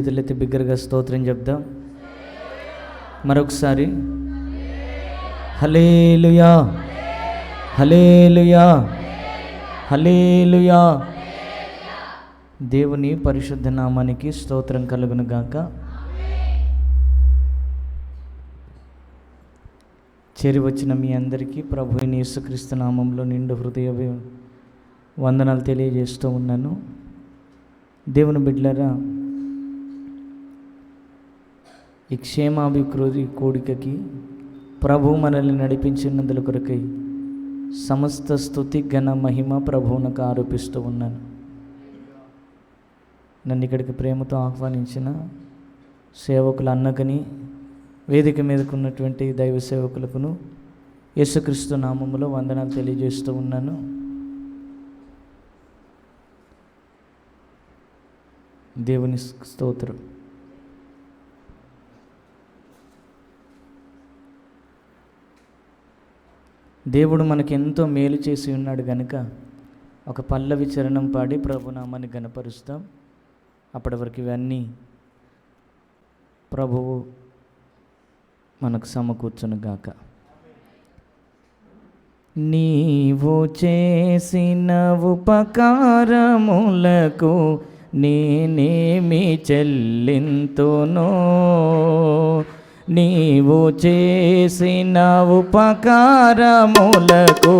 చేతులెత్తి బిగ్గరగా స్తోత్రం చెప్దాం. మరొకసారి హల్లెలూయా హల్లెలూయా హల్లెలూయా. దేవుని పరిశుద్ధ నామానికి స్తోత్రం కలుగును గాక. చేరి వచ్చిన మీ అందరికీ ప్రభువైన యేసుక్రీస్తు నామంలో నిండు హృదయ వందనాలు తెలియజేస్తూ ఉన్నాను. దేవుని బిడ్డలారా, ఈ క్షేమాభివృద్ధి కూడికకి ప్రభు మనల్ని నడిపించినందుల కొరకై సమస్త స్తుతి ఘన మహిమ ప్రభువునకు ఆరోపిస్తూ ఉన్నాను. నన్ను ఇక్కడికి ప్రేమతో ఆహ్వానించిన సేవకుల అన్నకని, వేదిక మీదకు ఉన్నటువంటి దైవ సేవకులకును యేసుక్రీస్తు నామములో వందనాలు తెలియజేస్తూ ఉన్నాను. దేవుని స్తోత్రం. దేవుడు మనకి ఎంతో మేలు చేసి ఉన్నాడు గనుక ఒక పల్లవి చరణం పాడి ప్రభునామాన్ని గణపరుస్తాం. అప్పటి వరకు ఇవన్నీ ప్రభువు మనకు సమకూర్చును గాక. నీవు చేసిన ఉపకారములకు నేనేమి చెల్లింతునో, నీవు చేసిన ఉపకారములకు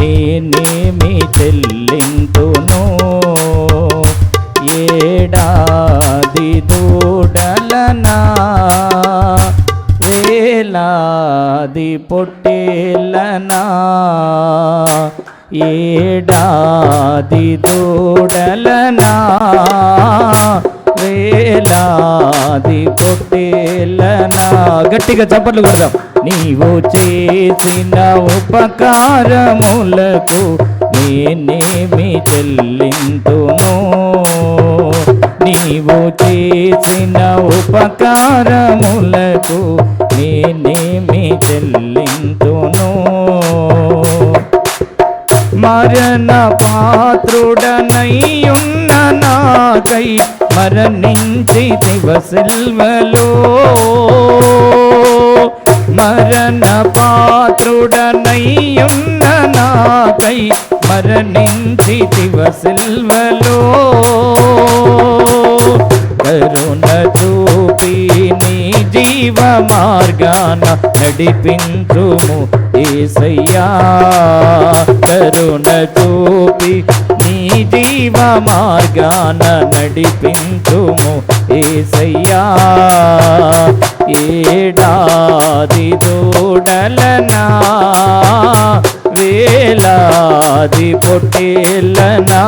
నేనేమి చెల్లింతునో. ఏడాది దూడలనా, వేలాది పొట్టేలనా, ఏడాది దూడలనా, వేలాది పొట్టేలనా. గట్టిగా చప్పట్లు కొడదాం. నీవు చేసిన ఉపకారములకు నేనేమి చెల్లింతునో, నీవు చేసిన ఉపకారములకు నేనేమి చెల్లింతునో. మరణ పాత్రుడనయ్యున్న నాకై మరణించితివ సిల్వలో, మరణ పాత్రుడనయ్యున్న నాకై మరణించితివ సిల్వలో. కరుణ చూపి నీ జీవ మార్గాన నడిపించుము యేసయ్యా, కరుణ చూపి నీ జీవ మార్గాన నడిపించుము యేసయ్యా. ఏడాది దూడలనా, వేలాది పొట్టేలనా,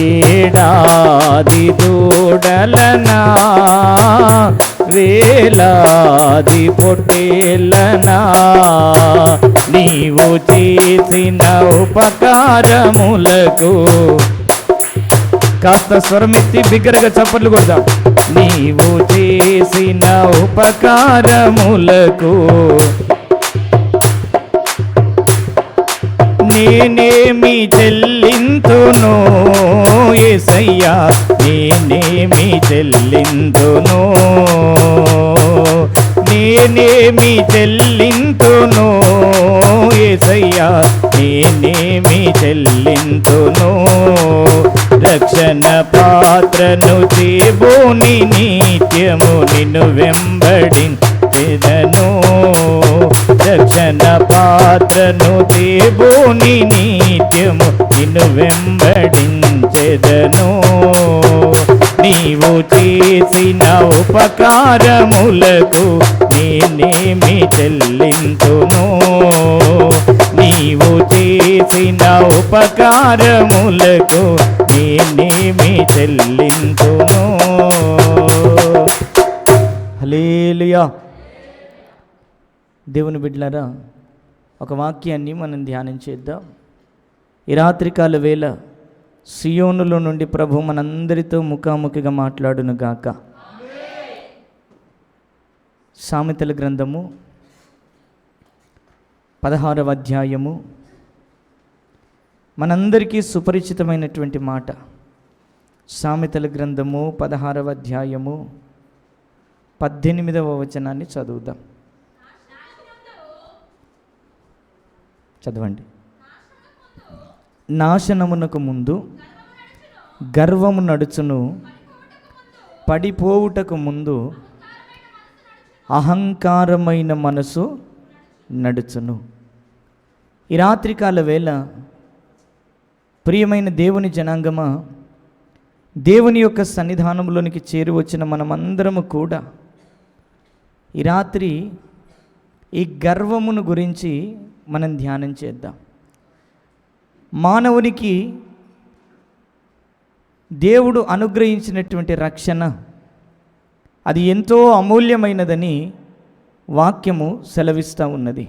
ఏడాది దూడలనా, వేలాది పొట్టేలనా. నీవు చేసిన ఉపకారములకు, కాస్త స్వరమెత్తి బిగ్గరగా చప్పట్లు కొడదాం. నీవు చేసిన ఉపకారములకు నేనేమి చెల్లింతునో యేసయ్యా, నేనేమి చెల్లింతునో, నేనేమి చెల్లింతునో యేసయ్యా, నేనేమి చెల్లింతునో. రక్షణ పాత్రను చేబోని నిత్యము నిన్ను వెంబడించెదను, రక్షణ పాత్రను దేబోని నిత్యము నిన్ను వెంబడించెదను. నీవు చేసిన ఉపకారములకు నేనేమి చెల్లింతునో, నీవు చేసిన ఉపకారములకు నేనేమి చెల్లింతునో. హల్లెలూయా. దేవుని బిడ్డలారా, ఒక వాక్యాన్ని మనం ధ్యానం చేద్దాం. ఈ రాత్రికాల వేళ సియోనులో నుండి ప్రభు మనందరితో ముఖాముఖిగా మాట్లాడును గాక. సామెతల గ్రంథము 16వ సామెతల గ్రంథము 16వ అధ్యాయము 18వ వచనాన్ని చదువుదాం. చదవండి. నాశనమునకు ముందు గర్వము నడుచును, పడిపోవుటకు ముందు అహంకారమైన మనసు నడుచును. ఈ రాత్రికాల వేళ ప్రియమైన దేవుని జనాంగమా, దేవుని యొక్క సన్నిధానంలోనికి చేరి వచ్చిన మనమందరము కూడా ఈ రాత్రి ఈ గర్వమును గురించి మనం ధ్యానం చేద్దాం. మానవునికి దేవుడు అనుగ్రహించినటువంటి రక్షణ అది ఎంతో అమూల్యమైనదని వాక్యము సెలవిస్తూ ఉన్నది.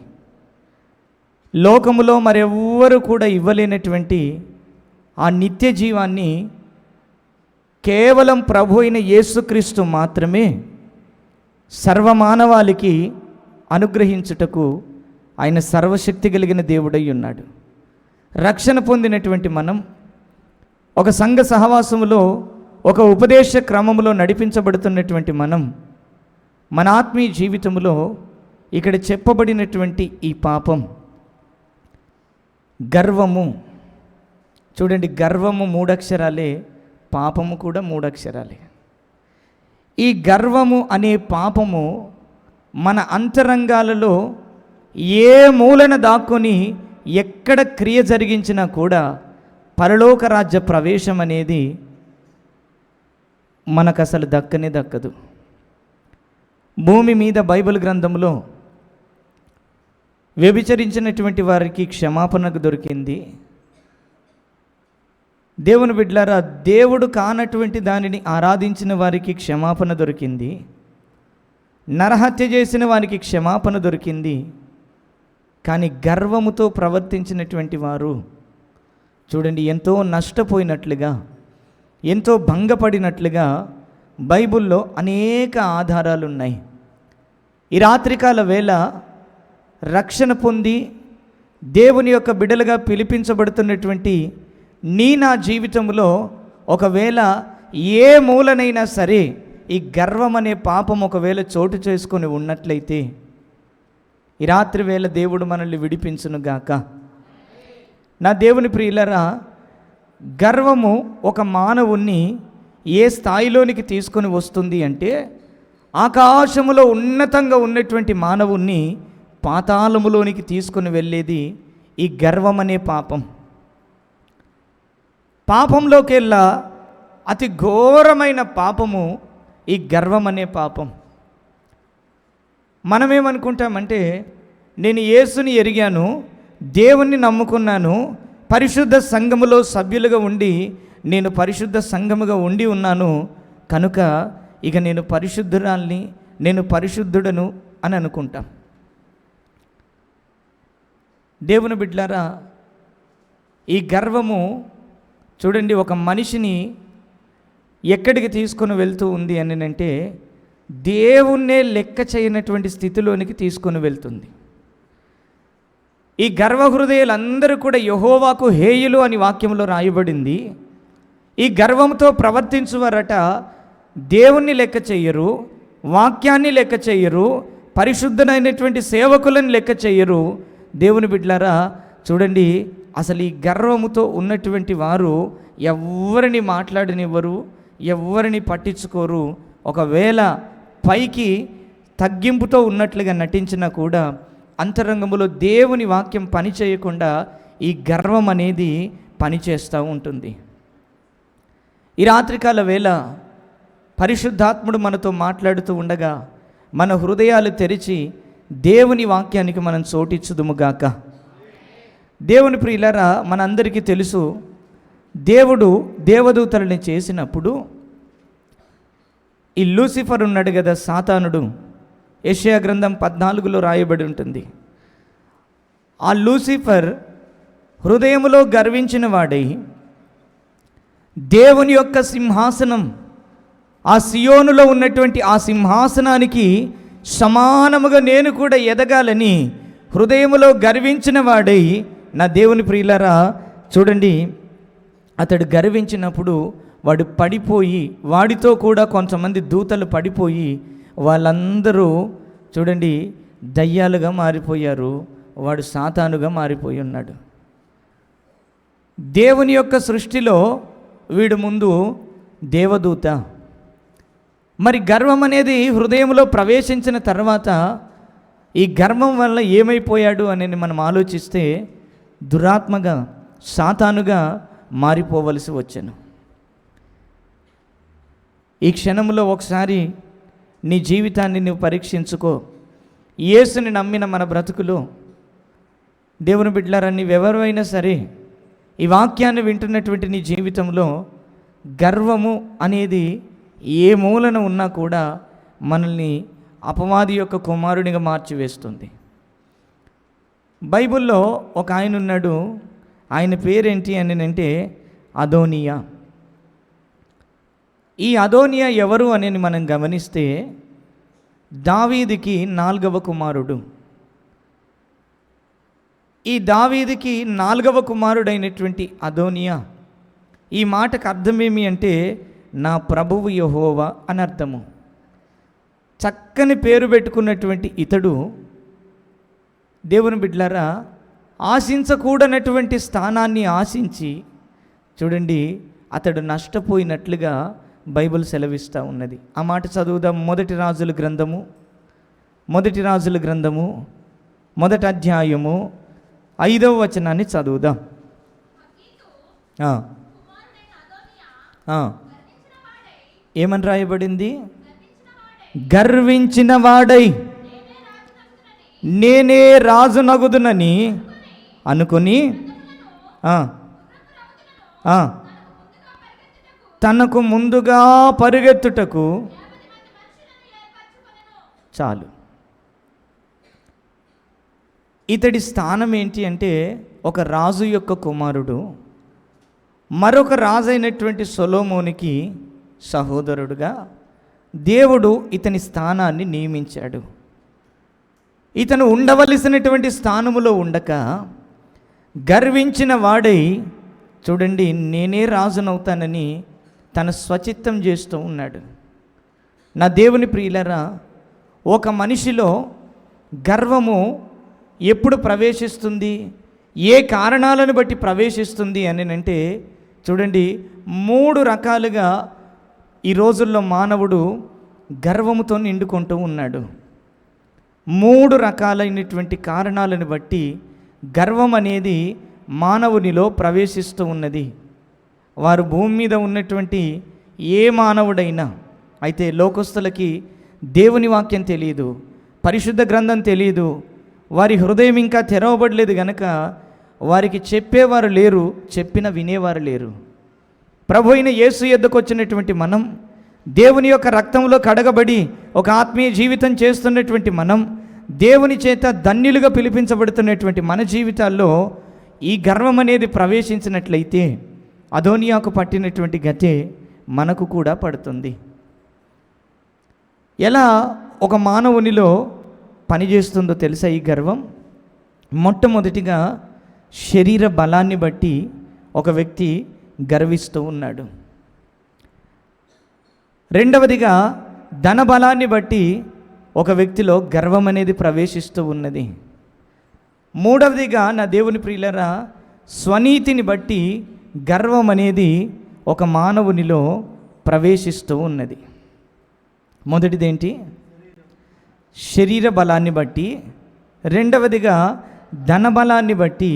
లోకములో మరెవ్వరు కూడా ఇవ్వలేనటువంటి ఆ నిత్య జీవాన్ని కేవలం ప్రభు అయిన యేసుక్రీస్తు మాత్రమే సర్వమానవాళికి అనుగ్రహించుటకు ఆయన సర్వశక్తి కలిగిన దేవుడై ఉన్నాడు. రక్షణ పొందినటువంటి మనం ఒక సంఘ సహవాసములో, ఒక ఉపదేశ క్రమములో నడిపించబడుతున్నటువంటి మనం మన ఆత్మీయ జీవితంలో ఇక్కడ చెప్పబడినటువంటి ఈ పాపం గర్వము, చూడండి, గర్వము 3 అక్షరాలే, పాపము కూడా 3 అక్షరాలే. ఈ గర్వము అనే పాపము మన అంతరంగాలలో ఏ మూలన దాక్కుని ఎక్కడ క్రియ జరిగించినా కూడా పరలోక రాజ్య ప్రవేశం అనేది మనకు అసలు దక్కనే దక్కదు. భూమి మీద బైబిల్ గ్రంథంలో వ్యభిచరించినటువంటి వారికి క్షమాపణకు దొరికింది. దేవుని బిడ్డలారా, దేవుడు కానటువంటి దానిని ఆరాధించిన వారికి క్షమాపణ దొరికింది. నరహత్య చేసిన వారికి క్షమాపణ దొరికింది. కానీ గర్వముతో ప్రవర్తించినటువంటి వారు చూడండి ఎంతో నష్టపోయినట్లుగా, ఎంతో భంగపడినట్లుగా బైబిల్లో అనేక ఆధారాలు ఉన్నాయి. ఈ రాత్రికాల వేళ రక్షణ పొంది దేవుని యొక్క బిడ్డలుగా పిలిపించబడుతున్నటువంటి నా జీవితంలో ఒకవేళ ఏ మూలనైనా సరే ఈ గర్వం అనే పాపం ఒకవేళ చోటు చేసుకొని ఉన్నట్లయితే ఈ రాత్రి వేళ దేవుడు మనల్ని విడిపించునుగాక. నా దేవుని ప్రియులరా, గర్వము ఒక మానవుణ్ణి ఏ స్థాయిలోనికి తీసుకొని వస్తుంది అంటే, ఆకాశములో ఉన్నతంగా ఉన్నటువంటి మానవుణ్ణి పాతాళములోనికి తీసుకొని వెళ్ళేది ఈ గర్వం అనే పాపం. పాపంలోకెల్లా అతి ఘోరమైన పాపము ఈ గర్వం అనే పాపం. మనమేమనుకుంటామంటే, నేను యేసుని ఎరిగాను, దేవుణ్ణి నమ్ముకున్నాను, పరిశుద్ధ సంఘములో సభ్యులుగా ఉండి నేను పరిశుద్ధ సంఘముగా ఉండి ఉన్నాను కనుక ఇక నేను పరిశుద్ధురాల్ని, నేను పరిశుద్ధుడను అని అనుకుంటాం. దేవుని బిడ్డలారా, ఈ గర్వము చూడండి ఒక మనిషిని ఎక్కడికి తీసుకొని వెళ్తూ ఉంది అని అంటే, దేవుణ్ణే లెక్క చేయనటువంటి స్థితిలోనికి తీసుకొని వెళ్తుంది. ఈ గర్వహృదయులందరూ కూడా యెహోవాకు హేయులు అని వాక్యంలో రాయబడింది. ఈ గర్వంతో ప్రవర్తించువారట దేవుణ్ణి లెక్క చెయ్యరు, వాక్యాన్ని లెక్క చెయ్యరు, పరిశుద్ధమైనటువంటి సేవకులను లెక్క చెయ్యరు. దేవుని బిడ్డలారా చూడండి, అసలు ఈ గర్వముతో ఉన్నటువంటి వారు ఎవరిని మాట్లాడనివ్వరు, ఎవరిని పట్టించుకోరు. ఒకవేళ పైకి తగ్గింపుతో ఉన్నట్లుగా నటించినా కూడా అంతరంగంలో దేవుని వాక్యం పని చేయకుండా ఈ గర్వం అనేది పనిచేస్తూ ఉంటుంది. ఈ రాత్రికాల వేళ పరిశుద్ధాత్ముడు మనతో మాట్లాడుతూ ఉండగా మన హృదయాలు తెరిచి దేవుని వాక్యానికి మనం చోటిచ్చుదుముగాక. దేవుని ప్రియులారా, మనందరికీ తెలుసు, దేవుడు దేవదూతలని చేసినప్పుడు ఈ లూసిఫర్ ఉన్నాడు కదా, సాతానుడు, యెషయా గ్రంథం 14లో రాయబడి ఉంటుంది. ఆ లూసిఫర్ హృదయములో గర్వించిన వాడై దేవుని యొక్క సింహాసనం, ఆ సియోనులో ఉన్నటువంటి ఆ సింహాసనానికి సమానముగా నేను కూడా ఎదగాలని హృదయములో గర్వించిన వాడై, నా దేవుని ప్రియులారా చూడండి, అతడు గర్వించినప్పుడు వాడు పడిపోయి, వాడితో కూడా కొంతమంది దూతలు పడిపోయి వాళ్ళందరూ చూడండి దయ్యాలుగా మారిపోయారు. వాడు సాతానుగా మారిపోయి ఉన్నాడు. దేవుని యొక్క సృష్టిలో వీడు ముందు దేవదూత. మరి గర్వం అనేది హృదయంలో ప్రవేశించిన తర్వాత ఈ గర్వం వల్ల ఏమైపోయాడు అని మనం ఆలోచిస్తే దురాత్మగా, సాతానుగా మారిపోవలసి వచ్చాను. ఈ క్షణంలో ఒకసారి నీ జీవితాన్ని నువ్వు పరీక్షించుకో. యేసుని నమ్మిన మన బ్రతుకులో దేవుని బిడ్డలారా, నీవెవరైనా సరే ఈ వాక్యాన్ని వింటున్నటువంటి నీ జీవితంలో గర్వము అనేది ఏ మూలన ఉన్నా కూడా మనల్ని అపవాది యొక్క కుమారునిగా మార్చివేస్తుంది. బైబిల్లో ఒక ఆయన ఉన్నాడు. ఆయన పేరేంటి అని అంటే అదోనియా. ఈ అదోనియా ఎవరు అని మనం గమనిస్తే దావీదుకి 4వ కుమారుడు. ఈ దావీదుకి 4వ కుమారుడైనటువంటి అదోనియా, ఈ మాటకు అర్థమేమి అంటే నా ప్రభువు యెహోవా అని అర్థము. చక్కని పేరు పెట్టుకున్నటువంటి ఇతడు దేవుని బిడ్డలారా ఆశించకూడనటువంటి స్థానాన్ని ఆశించి చూడండి అతడు నష్టపోయినట్లుగా బైబిల్ సెలవిస్తూ ఉన్నది. ఆ మాట చదువుదాం. మొదటి రాజుల గ్రంథము 1వ అధ్యాయము 5వ వచనాన్ని చదువుదాం. ఏమని రాయబడింది? గర్వించిన వాడై నేనే రాజునగుదునని అనుకుని తనకు ముందుగా పరిగెత్తుటకు చాలు. ఇతడి స్థానం ఏంటి అంటే ఒక రాజు యొక్క కుమారుడు, మరొక రాజు అయినటువంటి సొలొమోనుకి సహోదరుడుగా దేవుడు ఇతని స్థానాన్ని నియమించాడు. ఇతను ఉండవలసినటువంటి స్థానములో ఉండక గర్వించిన వాడై చూడండి నేనే రాజునవుతానని తన స్వచిత్తం చేస్తూ ఉన్నాడు. నా దేవుని ప్రియులరా, ఒక మనిషిలో గర్వము ఎప్పుడు ప్రవేశిస్తుంది, ఏ కారణాలను బట్టి ప్రవేశిస్తుంది అని అంటే చూడండి 3 రకాలుగా ఈ రోజుల్లో మానవుడు గర్వముతో నిండుకుంటూ ఉన్నాడు. 3 రకాలైనటువంటి కారణాలను బట్టి గర్వం అనేది మానవునిలో ప్రవేశిస్తూ ఉన్నది. వారు భూమి మీద ఉన్నటువంటి ఏ మానవుడైనా, అయితే లోకస్తులకి దేవుని వాక్యం తెలియదు, పరిశుద్ధ గ్రంథం తెలియదు, వారి హృదయం ఇంకా తెరవబడలేదు గనక వారికి చెప్పేవారు లేరు, చెప్పిన వినేవారు లేరు. ప్రభు అయిన యేసు యొద్దకు వచ్చినటువంటి మనం, దేవుని యొక్క రక్తంలో కడగబడి ఒక ఆత్మీయ జీవితం చేస్తున్నటువంటి మనం, దేవుని చేత ధన్యులుగా పిలిపించబడుతున్నటువంటి మన జీవితాల్లో ఈ గర్వం అనేది ప్రవేశించినట్లయితే అదోనియాకు పట్టినటువంటి గతే మనకు కూడా పడుతుంది. ఎలా ఒక మానవునిలో పనిచేస్తుందో తెలుసా ఈ గర్వం? మొట్టమొదటిగా శరీర బలాన్ని బట్టి ఒక వ్యక్తి గర్విస్తూ ఉన్నాడు. రెండవదిగా ధన బలాన్ని బట్టి ఒక వ్యక్తిలో గర్వం అనేది ప్రవేశిస్తూ ఉన్నది. మూడవదిగా నా దేవుని ప్రియులరా స్వనీతిని బట్టి గర్వం అనేది ఒక మానవునిలో ప్రవేశిస్తూ ఉన్నది. మొదటిదేంటి? శరీర బలాన్ని బట్టి, రెండవదిగా ధన బలాన్ని బట్టి,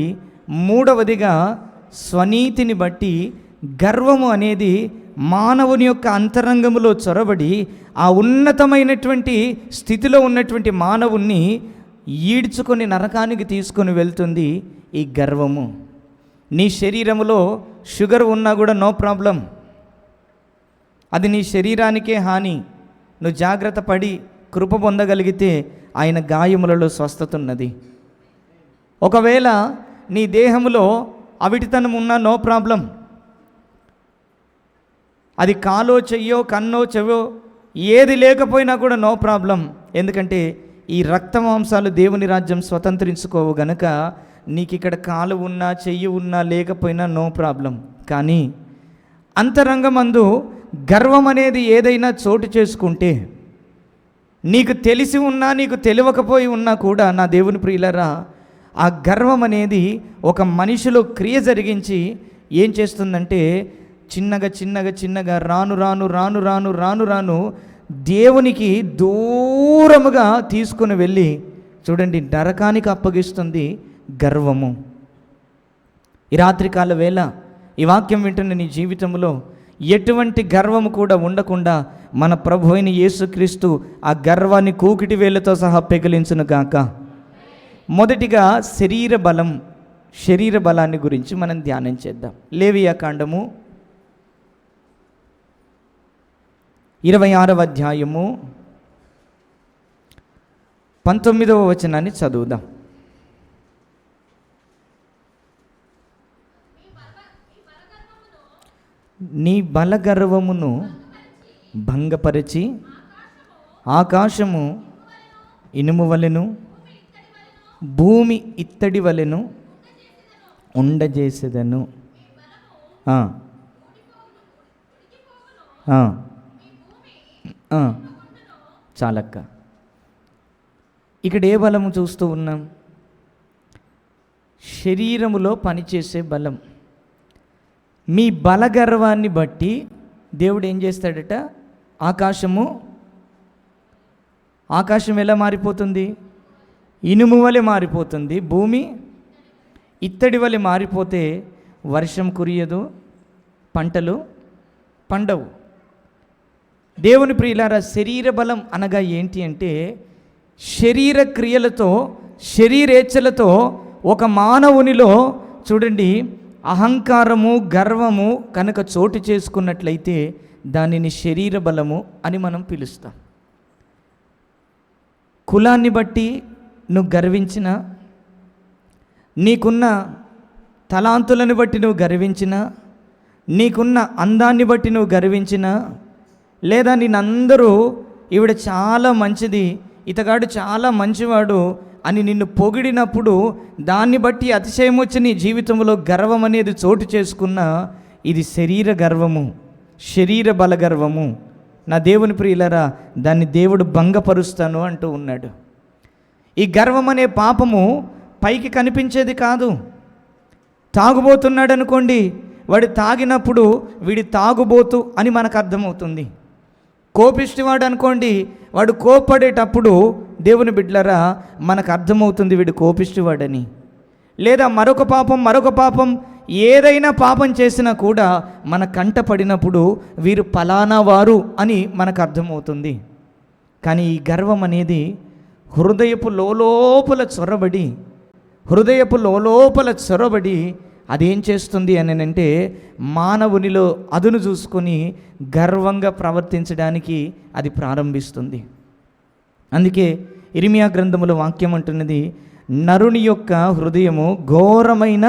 మూడవదిగా స్వనీతిని బట్టి గర్వము అనేది మానవుని యొక్క అంతరంగములో చొరబడి ఆ ఉన్నతమైనటువంటి స్థితిలో ఉన్నటువంటి మానవుణ్ణి ఈడ్చుకొని నరకానికి తీసుకొని వెళ్తుంది ఈ గర్వము. నీ శరీరములో షుగర్ ఉన్నా కూడా నో ప్రాబ్లం, అది నీ శరీరానికే హాని. నువ్వు జాగ్రత్త పడి కృప పొందగలిగితే ఆయన గాయములలో స్వస్థత ఉన్నది. ఒకవేళ నీ దేహంలో అవిటితనం ఉన్నా నో ప్రాబ్లం, అది కాలో చెయ్యో కన్నో చెవో ఏది లేకపోయినా కూడా నో ప్రాబ్లం. ఎందుకంటే ఈ రక్త మాంసాలు దేవుని రాజ్యం స్వతంత్రించుకోవు గనుక నీకు ఇక్కడ కాలు ఉన్నా చెయ్యి ఉన్నా లేకపోయినా నో ప్రాబ్లం. కానీ అంతరంగమందు గర్వం అనేది ఏదైనా చోటు చేసుకుంటే, నీకు తెలిసి ఉన్నా నీకు తెలియకపోయి ఉన్నా కూడా నా దేవుని ప్రియులరా, ఆ గర్వం అనేది ఒక మనిషిలో క్రియ జరిగించి ఏం చేస్తుందంటే చిన్నగా రాను రాను దేవునికి దూరముగా తీసుకుని వెళ్ళి చూడండి నరకానికి అప్పగిస్తుంది గర్వము. ఈ రాత్రికాల వేళ ఈ వాక్యం వింటున్న నీ జీవితంలో ఎటువంటి గర్వము కూడా ఉండకుండా మన ప్రభు అయిన యేసుక్రీస్తు ఆ గర్వాన్ని కూకిటి వేళ్ళతో సహా పెకిలించును గాక. మొదటిగా శరీర బలాన్ని గురించి మనం ధ్యానం చేద్దాం. లేవియా కాండము 26వ అధ్యాయము 19వ వచనాన్ని చదువుదాం. నీ బలగర్వమును భంగపరిచి ఆకాశము ఇనుము వలెను భూమి ఇత్తడి వలెను ఉండజేసేదను. చాలక్క. ఇక్కడ ఏ బలము చూస్తూ ఉన్నాం? శరీరములో పనిచేసే బలం. మీ బలగర్వాన్ని బట్టి దేవుడు ఏం చేస్తాడట? ఆకాశం ఎలా మారిపోతుంది? ఇనుము వలె మారిపోతుంది. భూమి ఇత్తడి వలె మారిపోతే వర్షం కురియదు, పంటలు పండవు. దేవుని ప్రియులారా, శరీర బలం అనగా ఏంటి అంటే శరీర క్రియలతో శరీరేచ్ఛలతో ఒక మానవునిలో చూడండి అహంకారము గర్వము కనుక చోటు చేసుకున్నట్లయితే దానిని శరీర బలము అని మనం పిలుస్తాం. కులాన్ని బట్టి నువ్వు గర్వించినా, నీకున్న తలాంతులను బట్టి నువ్వు గర్వించినా, నీకున్న అందాన్ని బట్టి నువ్వు గర్వించినా, లేదా నిన్నందరూ ఈవిడ చాలా మంచిది, ఇతగాడు చాలా మంచివాడు అని నిన్ను పొగిడినప్పుడు దాన్ని బట్టి అతిశయం వచ్చి నీ జీవితంలో గర్వం అనేది చోటు చేసుకున్న ఇది శరీర గర్వము, శరీర బల గర్వము. నా దేవుని ప్రియులరా, దాన్ని దేవుడు భంగపరుస్తాను అంటూ ఉన్నాడు. ఈ గర్వం అనే పాపము పైకి కనిపించేది కాదు. తాగుబోతున్నాడు అనుకోండి, వాడు తాగినప్పుడు వీడి తాగుబోతు అని మనకు అర్థమవుతుంది. కోపిష్టివాడు అనుకోండి, వాడు కోపడేటప్పుడు దేవుని బిడ్డలరా మనకు అర్థమవుతుంది వీడు కోపిష్టివాడని. లేదా మరొక పాపం ఏదైనా పాపం చేసినా కూడా మన కంట పడినప్పుడు వీరు ఫలానా వారు అని మనకు అర్థమవుతుంది. కానీ ఈ గర్వం అనేది హృదయపు లోపల చొరబడి అదేం చేస్తుంది అని అంటే మానవునిలో అదును చూసుకొని గర్వంగా ప్రవర్తించడానికి అది ప్రారంభిస్తుంది. అందుకే ఇర్మియా గ్రంథములో వాక్యం అంటున్నది, నరుని యొక్క హృదయము ఘోరమైన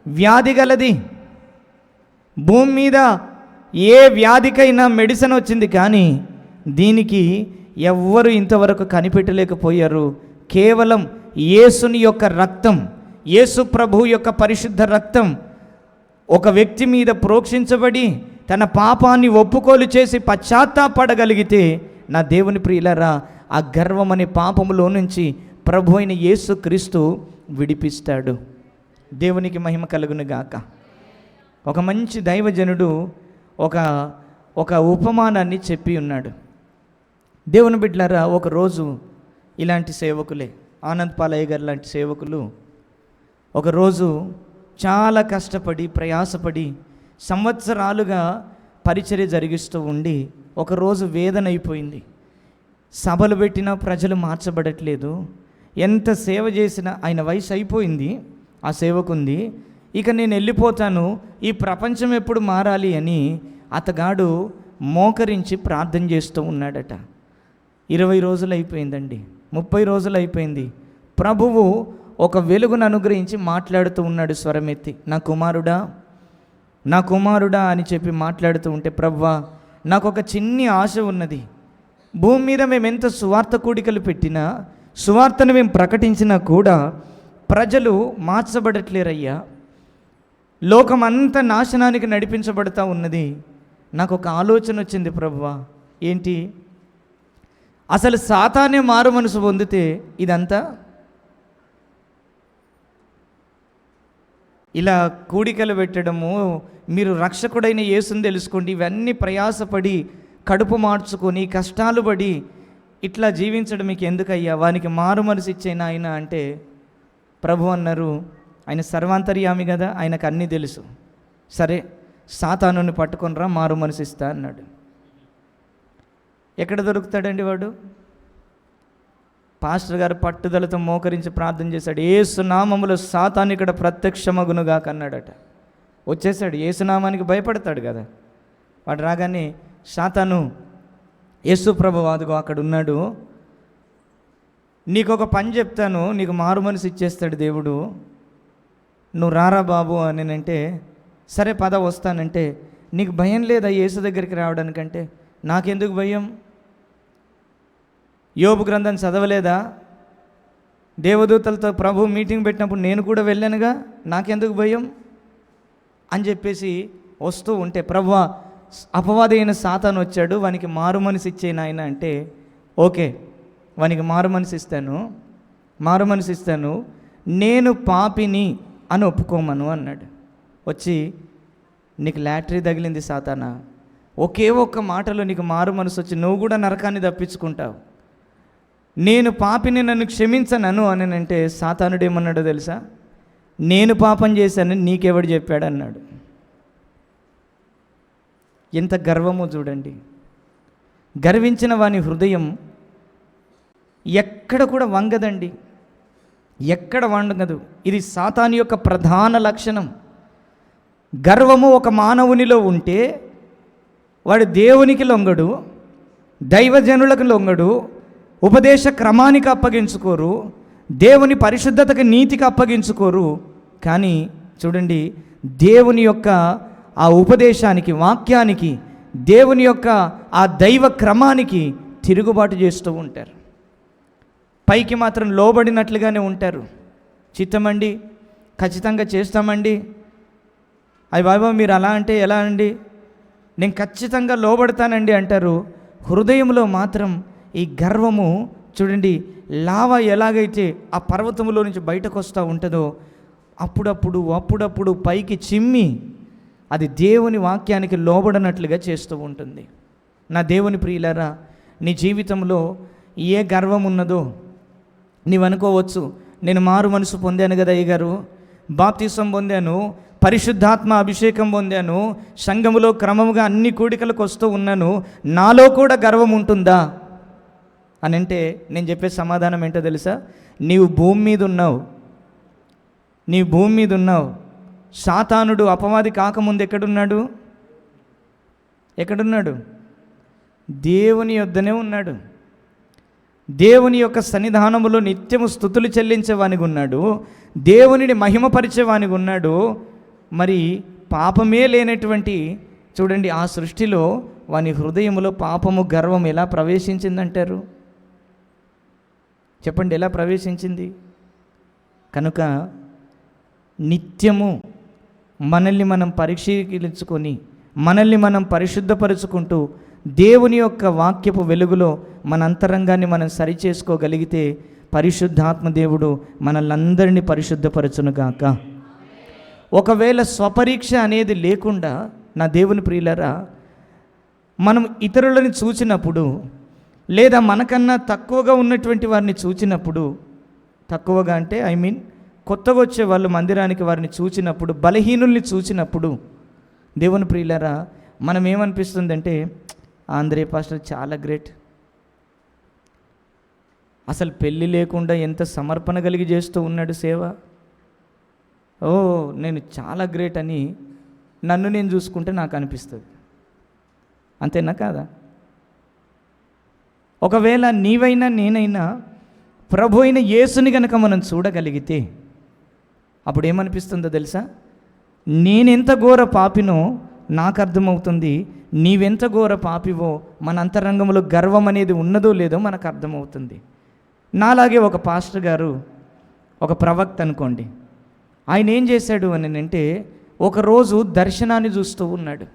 వ్యాధి గలది. భూమి మీద ఏ వ్యాధికైనా మెడిసిన్ వచ్చింది, కానీ దీనికి ఎవ్వరు ఇంతవరకు కనిపెట్టలేకపోయారు. కేవలం యేసుని యొక్క రక్తం, యేసు ప్రభు యొక్క పరిశుద్ధ రక్తం ఒక వ్యక్తి మీద ప్రోక్షించబడి తన పాపాన్ని ఒప్పుకోలు చేసి పశ్చాత్తాపడగలిగితే నా దేవుని ప్రియులారా ఆ గర్వం అనే పాపములో నుంచి ప్రభు అయిన యేసు క్రీస్తు విడిపిస్తాడు. దేవునికి మహిమ కలుగును గాక. ఒక మంచి దైవజనుడు ఒక ఉపమానాన్ని చెప్పి ఉన్నాడు. దేవుని బిడ్డలారా, ఒకరోజు ఇలాంటి సేవకులే, ఆనంద్ పాలయ్య గారు లాంటి సేవకులు ఒకరోజు చాలా కష్టపడి ప్రయాసపడి సంవత్సరాలుగా పరిచర్య జరిగిస్తూ ఉండి ఒకరోజు వేదన అయిపోయింది. సభలు పెట్టినా ప్రజలు మార్చబడట్లేదు. ఎంత సేవ చేసినా ఆయన వయసు అయిపోయింది, ఆ సేవకుంది. ఇక నేను వెళ్ళిపోతాను, ఈ ప్రపంచం ఎప్పుడు మారాలి అని అతగాడు మోకరించి ప్రార్థన చేస్తూ ఉన్నాడట. 20 రోజులు అయిపోయిందండి, 30 రోజులు అయిపోయింది. ప్రభువు ఒక వెలుగును అనుగ్రహించి మాట్లాడుతూ ఉన్నాడు స్వరమెత్తి, నా కుమారుడా అని చెప్పి మాట్లాడుతూ ఉంటే, ప్రభువా నాకు ఒక చిన్ని ఆశ ఉన్నది. భూమి మీద మేము ఎంత సువార్త కూడికలు పెట్టినా, సువార్తను మేము ప్రకటించినా కూడా ప్రజలు మార్చబడట్లేరయ్యా. లోకమంతా నాశనానికి నడిపించబడతా ఉన్నది. నాకు ఒక ఆలోచన వచ్చింది, ప్రభువా ఏంటి, అసలు సాతానే మారు మనసు పొందితే ఇదంతా ఇలా కూడికలు పెట్టడము, మీరు రక్షకుడైన యేసుని తెలుసుకోండి, ఇవన్నీ ప్రయాసపడి కడుపు మార్చుకొని కష్టాలు పడి ఇట్లా జీవించడం మీకు ఎందుకయ్యా, వానికి మారు మనసు ఇచ్చేనా ఆయన అంటే ప్రభు అన్నారు, ఆయన సర్వాంతర్యామి కదా, ఆయనకు అన్నీ తెలుసు. సరే సాతానుని పట్టుకొనిరా, మారు మనసు ఇస్తా అన్నాడు. ఎక్కడ దొరుకుతాడండి వాడు? పాస్టర్ గారు పట్టుదలతో మోకరించి ప్రార్థన చేశాడు, ఏసునామములో సాతాను ఇక్కడ ప్రత్యక్షమగునుగా కన్నాడట. వచ్చేసాడు, ఏసునామానికి భయపడతాడు కదా. వాడు రాగానే సాతాను, యేసు ప్రభు అదిగో అక్కడ ఉన్నాడు, నీకు ఒక పని చెప్తాను, నీకు మారు మనసు ఇచ్చేస్తాడు దేవుడు, నువ్వు రారా బాబు అని అంటే, సరే పద వస్తానంటే, నీకు భయం లేదా యేసు దగ్గరికి రావడానికంటే, నాకెందుకు భయం, యోబు గ్రంథం చదవలేదా, దేవదూతలతో ప్రభు మీటింగ్ పెట్టినప్పుడు నేను కూడా వెళ్ళానుగా, నాకెందుకు భయం అని చెప్పేసి వస్తూ ఉంటే, ప్రభువా అపవాది అయిన సాతాను వచ్చాడు, వానికి మారు మనసు ఇచ్చే నాయన అంటే, ఓకే వానికి మారు మనసు ఇస్తాను, నేను పాపిని అని ఒప్పుకోమను అన్నాడు. వచ్చి నీకు లాటరీ తగిలింది సాతానా, ఒకే ఒక్క మాటలో నీకు మారు మనసు వచ్చి నువ్వు కూడా నరకాన్ని తప్పించుకుంటావు, నేను పాపిని నన్ను క్షమించనను అని అంటే సాతానుడు ఏమన్నాడో తెలుసా, నేను పాపం చేశానని నీకెవడు చెప్పాడు అన్నాడు. ఎంత గర్వమో చూడండి. గర్వించిన వాని హృదయం ఎక్కడ కూడా వంగదండి, ఎక్కడ వంగదు. ఇది సాతాను యొక్క ప్రధాన లక్షణం. గర్వము ఒక మానవునిలో ఉంటే వాడు దేవునికి లొంగడు, దైవజనులకు లొంగడు, ఉపదేశ క్రమానికి అప్పగించుకోరు, దేవుని పరిశుద్ధతకి నీతికి అప్పగించుకోరు. కానీ చూడండి, దేవుని యొక్క ఆ ఉపదేశానికి, వాక్యానికి, దేవుని యొక్క ఆ దైవ క్రమానికి తిరుగుబాటు చేస్తూ ఉంటారు. పైకి మాత్రం లోబడినట్లుగానే ఉంటారు. చిత్తమండి, ఖచ్చితంగా చేస్తామండి, అయ్య బాబా మీరు అలా అంటే ఎలా అండి, నేను ఖచ్చితంగా లోబడతానండి అంటారు. హృదయంలో మాత్రం ఈ గర్వము చూడండి, లావా ఎలాగైతే ఆ పర్వతంలో నుంచి బయటకు వస్తూ ఉంటుందో అప్పుడప్పుడు పైకి చిమ్మి అది దేవుని వాక్యానికి లోబడనట్లుగా చేస్తూ ఉంటుంది. నా దేవుని ప్రియులారా, నీ జీవితంలో ఏ గర్వం ఉన్నదో నీవు అనుకోవచ్చు, నేను మారు మనసు పొందాను కదా అయ్యగారు, బాప్తిసం పొందాను, పరిశుద్ధాత్మ అభిషేకం పొందాను, సంఘములో క్రమముగా అన్ని కూడికలకు వస్తూ ఉన్నాను, నాలో కూడా గర్వం ఉంటుందా అని అంటే నేను చెప్పే సమాధానం ఏంటో తెలుసా, నీవు భూమి మీద ఉన్నావు. సాతానుడు అపవాది కాకముందు ఎక్కడున్నాడు? దేవుని యొద్దనే ఉన్నాడు. దేవుని యొక్క సన్నిధానములో నిత్యము స్తుతులు చెల్లించేవానికి ఉన్నాడు, దేవునిని మహిమపరిచేవానికి ఉన్నాడు. మరి పాపమే లేనటువంటి చూడండి ఆ సృష్టిలో వాని హృదయములో పాపము, గర్వం ఎలా ప్రవేశించిందంటారు? చెప్పండి, ఎలా ప్రవేశించింది? కనుక నిత్యము మనల్ని మనం పరిశీలించుకొని, మనల్ని మనం పరిశుద్ధపరుచుకుంటూ, దేవుని యొక్క వాక్యపు వెలుగులో మన అంతరంగాన్ని మనం సరిచేసుకోగలిగితే పరిశుద్ధాత్మ దేవుడు మనల్నందరినీ పరిశుద్ధపరచునుగాక. ఒకవేళ స్వపరీక్ష అనేది లేకుండా నా దేవుని ప్రియులారా, మనం ఇతరులని చూచినప్పుడు లేదా మనకన్నా తక్కువగా ఉన్నటువంటి వారిని చూచినప్పుడు, తక్కువగా అంటే కొత్తగా వచ్చే వాళ్ళు మందిరానికి వారిని చూచినప్పుడు, బలహీనుల్ని చూచినప్పుడు దేవుని ప్రియులారా మనం ఏమనిపిస్తుందంటే, ఆంధ్రే పాస్టర్ చాలా గ్రేట్, అసలు పెళ్ళి లేకుండా ఎంత సమర్పణ కలిగి చేస్తూ ఉన్నాడు సేవ, ఓ నేను చాలా గ్రేట్ అని నన్ను నేను చూసుకుంటే నాకు అనిపిస్తుంది. అంతేనా కాదా? ఒకవేళ నీవైనా నేనైనా ప్రభు అయిన యేసుని గనక మనం చూడగలిగితే అప్పుడు ఏమనిపిస్తుందో తెలుసా, నేనెంత ఘోర పాపినో నాకు అర్థమవుతుంది, నీవెంత ఘోర పాపివో మన అంతరంగంలో గర్వం అనేది ఉన్నదో లేదో మనకు అర్థమవుతుంది. నాలాగే ఒక పాస్టర్ గారు, ఒక ప్రవక్త అనుకోండి, ఆయన ఏం చేశాడు అని అంటే, ఒకరోజు దర్శనాన్ని చూస్తూ ఉన్నాడు.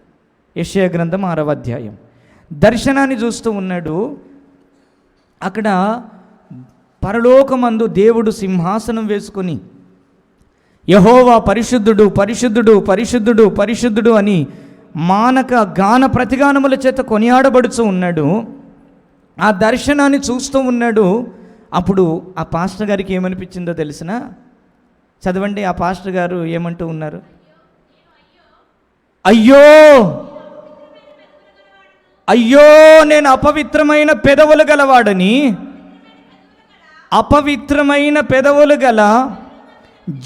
యెషయా గ్రంథం 6వ అధ్యాయం. దర్శనాన్ని చూస్తూ ఉన్నాడు. అక్కడ పరలోకమందు దేవుడు సింహాసనం వేసుకొని యెహోవా పరిశుద్ధుడు పరిశుద్ధుడు పరిశుద్ధుడు పరిశుద్ధుడు అని మానక గాన ప్రతిగానముల చేత కొనియాడబడుతూ ఉన్నాడు. ఆ దర్శనాన్ని చూస్తూ ఉన్నాడు. అప్పుడు ఆ పాస్టర్ గారికి ఏమనిపించిందో తెలిసిన? చదవండి. ఆ పాస్టర్ గారు ఏమంటూ ఉన్నారు? అయ్యో అయ్యో, నేను అపవిత్రమైన పెదవులు గలవాడని, అపవిత్రమైన పెదవులు గల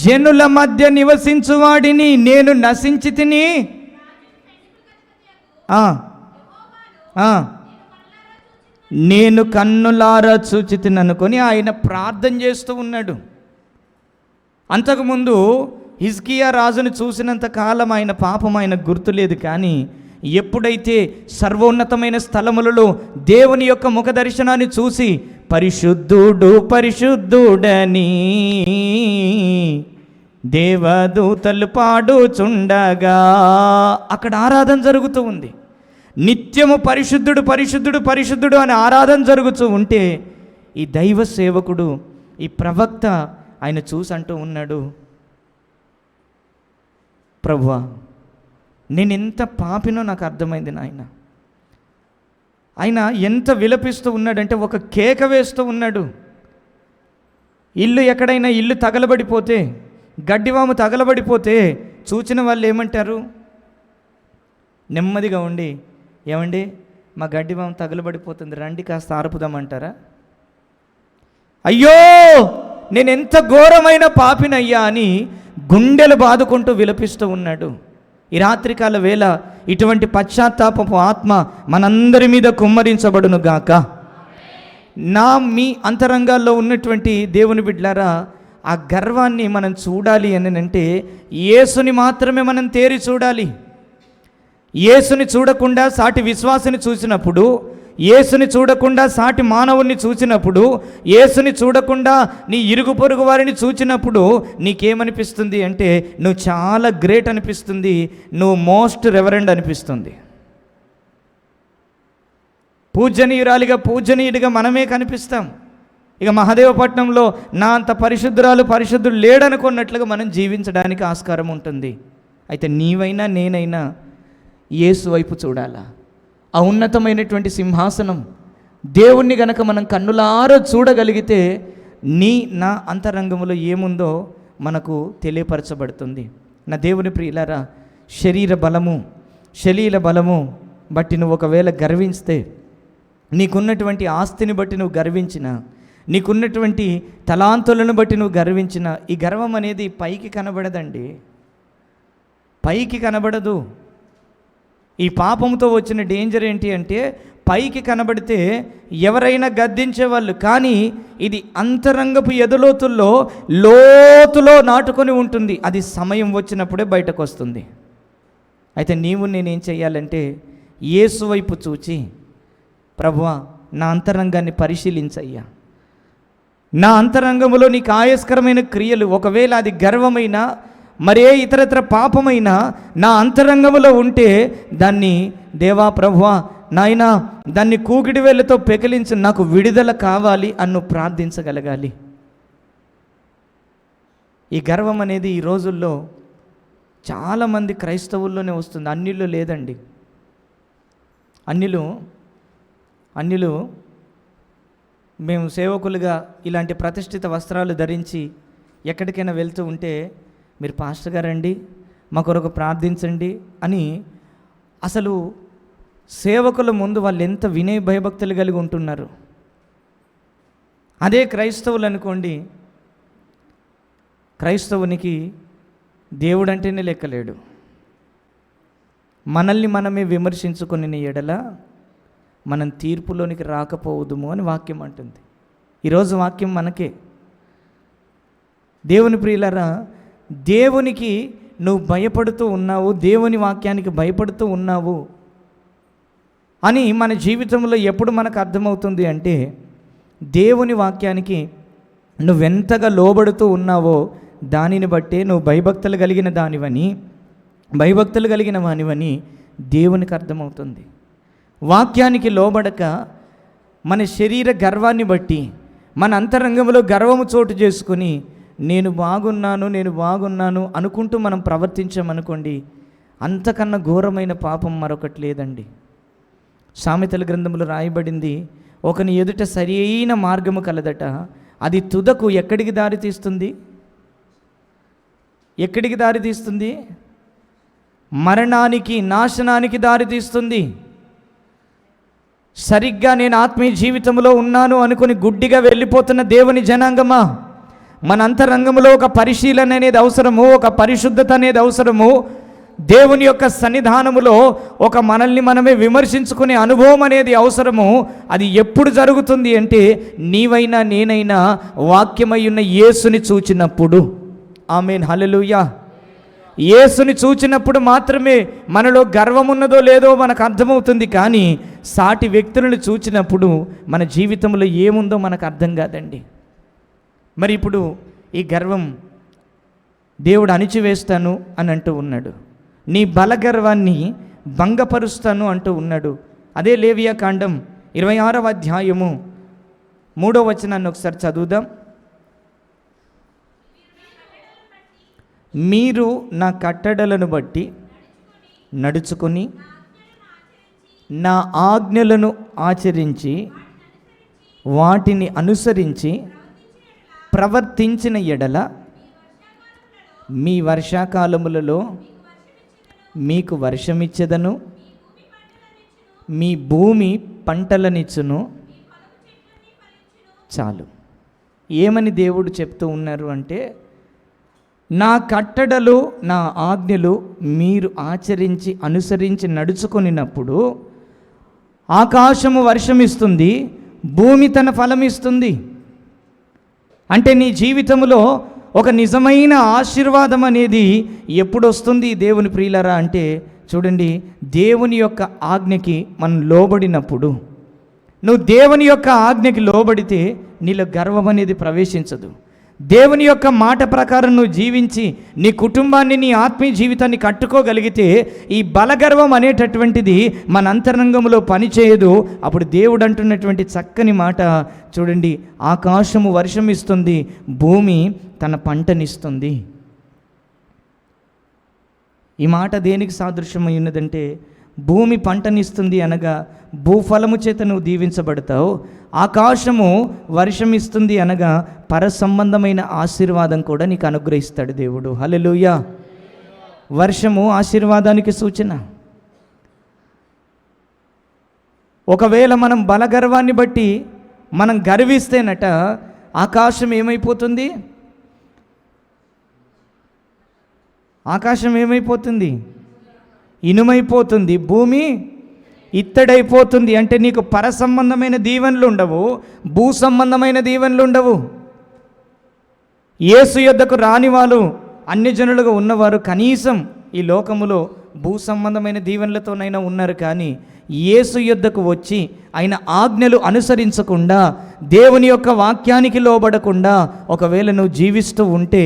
జనుల మధ్య నివసించువాడిని నేను నశించి తిని. నేను కన్నులారా చూచి తిననుకొని ఆయన ప్రార్థన చేస్తూ ఉన్నాడు. అంతకుముందు హిజ్కియా రాజును చూసినంత కాలం ఆయన పాపం ఆయన గుర్తులేదు. కానీ ఎప్పుడైతే సర్వోన్నతమైన స్థలములలో దేవుని యొక్క ముఖ దర్శనాన్ని చూసి పరిశుద్ధుడు పరిశుద్ధుడని దేవదూతలు పాడుచుండగా అక్కడ ఆరాధన జరుగుతూ ఉంది. నిత్యము పరిశుద్ధుడు పరిశుద్ధుడు పరిశుద్ధుడు అని ఆరాధన జరుగుతూ ఉంటే ఈ దైవ సేవకుడు, ఈ ప్రవక్త ఆయన చూసి అంటూ ఉన్నాడు, ప్రభువా, నేను ఎంత పాపినో నాకు అర్థమైంది నాయన. ఆయన ఎంత విలపిస్తూ ఉన్నాడంటే ఒక కేక వేస్తూ ఉన్నాడు. ఎక్కడైనా ఇల్లు తగలబడిపోతే, గడ్డివాము తగలబడిపోతే చూచిన వాళ్ళు ఏమంటారు? నెమ్మదిగా ఉండి, ఏమండి మా గడ్డివాము తగలబడిపోతుంది, రండి కాస్త ఆర్పుదామంటారా? అయ్యో, నేను ఎంత ఘోరమైన పాపినయ్యా అని గుండెలు బాదుకుంటూ విలపిస్తూ ఉన్నాడు. ఈ రాత్రికాల వేళ ఇటువంటి పశ్చాత్తాపపు ఆత్మ మనందరి మీద కుమ్మరించబడును గాక. మీ అంతరంగాల్లో ఉన్నటువంటి దేవుని బిడ్డలారా, ఆ గర్వాన్ని మనం చూడాలి అని అంటే యేసుని మాత్రమే మనం తేరి చూడాలి. యేసుని చూడకుండా సాటి విశ్వాసిని చూసినప్పుడు, యేసుని చూడకుండా సాటి మానవుని చూసినప్పుడు, యేసుని చూడకుండా నీ ఇరుగు పొరుగు వారిని చూచినప్పుడు నీకేమనిపిస్తుంది అంటే నువ్వు చాలా గ్రేట్ అనిపిస్తుంది, నువ్వు మోస్ట్ రెవరెండ్ అనిపిస్తుంది. పూజనీయురాలిగా పూజనీయుడిగా మనమే కనిపిస్తాం. ఇక మహదేవపట్నంలో నా అంత పరిశుద్ధుడు లేడనుకున్నట్లుగా మనం జీవించడానికి ఆస్కారం ఉంటుంది. అయితే నీవైనా నేనైనా యేసు వైపు చూడాలా. ఆ ఉన్నతమైనటువంటి సింహాసనం దేవుణ్ణి గనక మనం కన్నులారా చూడగలిగితే నా అంతరంగంలో ఏముందో మనకు తెలియపరచబడుతుంది. నా దేవుని ప్రియులారా, శరీర బలము బట్టి నువ్వు ఒకవేళ గర్విస్తే, నీకున్నటువంటి ఆస్తిని బట్టి నువ్వు గర్వించిన, నీకున్నటువంటి తలాంతులను బట్టి నువ్వు గర్వించిన, ఈ గర్వం అనేది పైకి కనబడదండి, పైకి కనబడదు. ఈ పాపంతో వచ్చిన డేంజర్ ఏంటి అంటే పైకి కనబడితే ఎవరైనా గద్దించేవాళ్ళు, కానీ ఇది అంతరంగపు ఎదలోతుల్లో లోతులో నాటుకొని ఉంటుంది. అది సమయం వచ్చినప్పుడే బయటకు వస్తుంది. అయితే నేనేం చేయాలంటే యేసు వైపు చూచి, ప్రభువా నా అంతరంగాన్ని పరిశీలించయ్యా, నా అంతరంగంలో నీకు ఆయస్కరమైన క్రియలు, ఒకవేళ అది గర్వమైనా మరే ఇతరత్ర పాపమైనా నా అంతరంగంలో ఉంటే దాన్ని దేవా ప్రభువా నాయనా దాన్ని కూకిడి వేళ్ళతో పెకిలించి నాకు విడుదల కావాలి అన్ను ప్రార్థించగలగాలి. ఈ గర్వం అనేది ఈ రోజుల్లో చాలామంది క్రైస్తవుల్లోనే వస్తుంది, అన్యుల్లో లేదండి. అన్యులు మేము సేవకులుగా ఇలాంటి ప్రతిష్ఠిత వస్త్రాలు ధరించి ఎక్కడికైనా వెళ్తూ ఉంటే, మీరు పాస్టర్ గారండి మా కొరకు ప్రార్థించండి అని అసలు సేవకుల ముందు వాళ్ళు ఎంత వినయ భయభక్తులు కలిగి ఉంటున్నారు. అదే క్రైస్తవులు అనుకోండి, క్రైస్తవునికి దేవుడు అంటేనే లెక్కలేడు. మనల్ని మనమే విమర్శించుకుని ఎడల మనం తీర్పులోనికి రాకపోదుము అని వాక్యం అంటుంది. ఈరోజు వాక్యం మనకే. దేవుని ప్రియులారా, దేవునికి నువ్వు భయపడుతూ ఉన్నావు, దేవుని వాక్యానికి భయపడుతూ ఉన్నావు అని మన జీవితంలో ఎప్పుడు మనకు అర్థమవుతుంది అంటే దేవుని వాక్యానికి నువ్వెంతగా లోబడుతూ ఉన్నావో దానిని బట్టే నువ్వు భయభక్తులు కలిగిన దానివని భయభక్తులు కలిగిన వానివని దేవునికి అర్థమవుతుంది. వాక్యానికి లోబడక మన శరీర గర్వాన్ని బట్టి మన అంతరంగంలో గర్వము చోటు చేసుకుని నేను బాగున్నాను అనుకుంటూ మనం ప్రవర్తించామనుకోండి, అంతకన్నా ఘోరమైన పాపం మరొకటి లేదండి. సామెతల గ్రంథంలో రాయబడింది, ఒకని ఎదుట సరి అయిన మార్గము కలదట, అది తుదకు ఎక్కడికి దారితీస్తుంది? మరణానికి, నాశనానికి దారితీస్తుంది. సరిగ్గా నేను ఆత్మీయ జీవితంలో ఉన్నాను అనుకుని గుడ్డిగా వెళ్ళిపోతున్న దేవుని జనాంగమా, మన అంతరంగంలో ఒక పరిశీలన అనేది అవసరము, ఒక పరిశుద్ధత అనేది అవసరము. దేవుని యొక్క సన్నిధానములో ఒక మనల్ని మనమే విమర్శించుకునే అనుభవం అనేది అవసరము. అది ఎప్పుడు జరుగుతుంది అంటే, నీవైనా నేనైనా వాక్యమై ఉన్న యేసుని చూచినప్పుడు. ఆమేన్, హల్లెలూయా. యేసుని చూచినప్పుడు మాత్రమే మనలో గర్వం ఉన్నదో లేదో మనకు అర్థమవుతుంది. కానీ సాటి వ్యక్తులను చూచినప్పుడు మన జీవితంలో ఏముందో మనకు అర్థం కాదండి. మరి ఇప్పుడు ఈ గర్వం దేవుడు అణిచివేస్తాను అని అంటూ ఉన్నాడు. నీ బలగర్వాన్ని భంగపరుస్తాను అంటూ ఉన్నాడు. అదే లేవియా కాండం 26వ అధ్యాయము 3వ వచనాన్ని ఒకసారి చదువుదాం. మీరు నా కట్టడలను బట్టి నడుచుకొని నా ఆజ్ఞలను ఆచరించి వాటిని అనుసరించి ప్రవర్తించిన ఎడల మీ వర్షాకాలములలో మీకు వర్షమిచ్చెదను, మీ భూమి పంటలనిచ్చును. చాలు. ఏమని దేవుడు చెప్తూ ఉన్నారు అంటే, నా కట్టడలు, నా ఆజ్ఞలు మీరు ఆచరించి అనుసరించి నడుచుకొనినప్పుడు ఆకాశము వర్షమిస్తుంది, భూమి తన ఫలమిస్తుంది. అంటే నీ జీవితంలో ఒక నిజమైన ఆశీర్వాదం అనేది ఎప్పుడు వస్తుంది దేవుని ప్రియులరా అంటే, చూడండి, దేవుని యొక్క ఆజ్ఞకి మనం లోబడినప్పుడు. నువ్వు దేవుని యొక్క ఆజ్ఞకి లోబడితే నీలో గర్వం అనేది ప్రవేశించదు. దేవుని యొక్క మాట ప్రకారం నువ్వు జీవించి నీ కుటుంబాన్ని, నీ ఆత్మీయ జీవితాన్ని కట్టుకోగలిగితే ఈ బలగర్వం అనేటటువంటిది మన అంతరంగంలో పనిచేయదు. అప్పుడు దేవుడు అంటున్నటువంటి చక్కని మాట చూడండి, ఆకాశము వర్షం ఇస్తుంది, భూమి తన పంటనిస్తుంది. ఈ మాట దేనికి సాదృశ్యమై ఉన్నదంటే, భూమి పంటనిస్తుంది అనగా భూఫలము చేత నువ్వు దీవించబడతావు, ఆకాశము వర్షం ఇస్తుంది అనగా పరసంబంధమైన ఆశీర్వాదం కూడా నీకు అనుగ్రహిస్తాడు దేవుడు. హల్లెలూయా. వర్షము ఆశీర్వాదానికి సూచన. ఒకవేళ మనం బలగర్వాన్ని బట్టి మనం గర్విస్తేనట ఆకాశం ఏమైపోతుంది? ఆకాశం ఏమైపోతుంది? ఇనుమైపోతుంది. భూమి ఇత్తడైపోతుంది. అంటే నీకు పర సంబంధమైన దీవెనలు ఉండవు, భూ సంబంధమైన దీవెనలు ఉండవు. యేసు యొద్దకు రాని వాళ్ళు, అన్యజనులుగా ఉన్నవారు కనీసం ఈ లోకములో భూ సంబంధమైన దీవెనలతోనైనా ఉన్నారు. కానీ యేసు యొద్దకు వచ్చి ఆయన ఆజ్ఞలు అనుసరించకుండా, దేవుని యొక్క వాక్యానికి లోబడకుండా ఒకవేళ నువ్వు జీవిస్తూ ఉంటే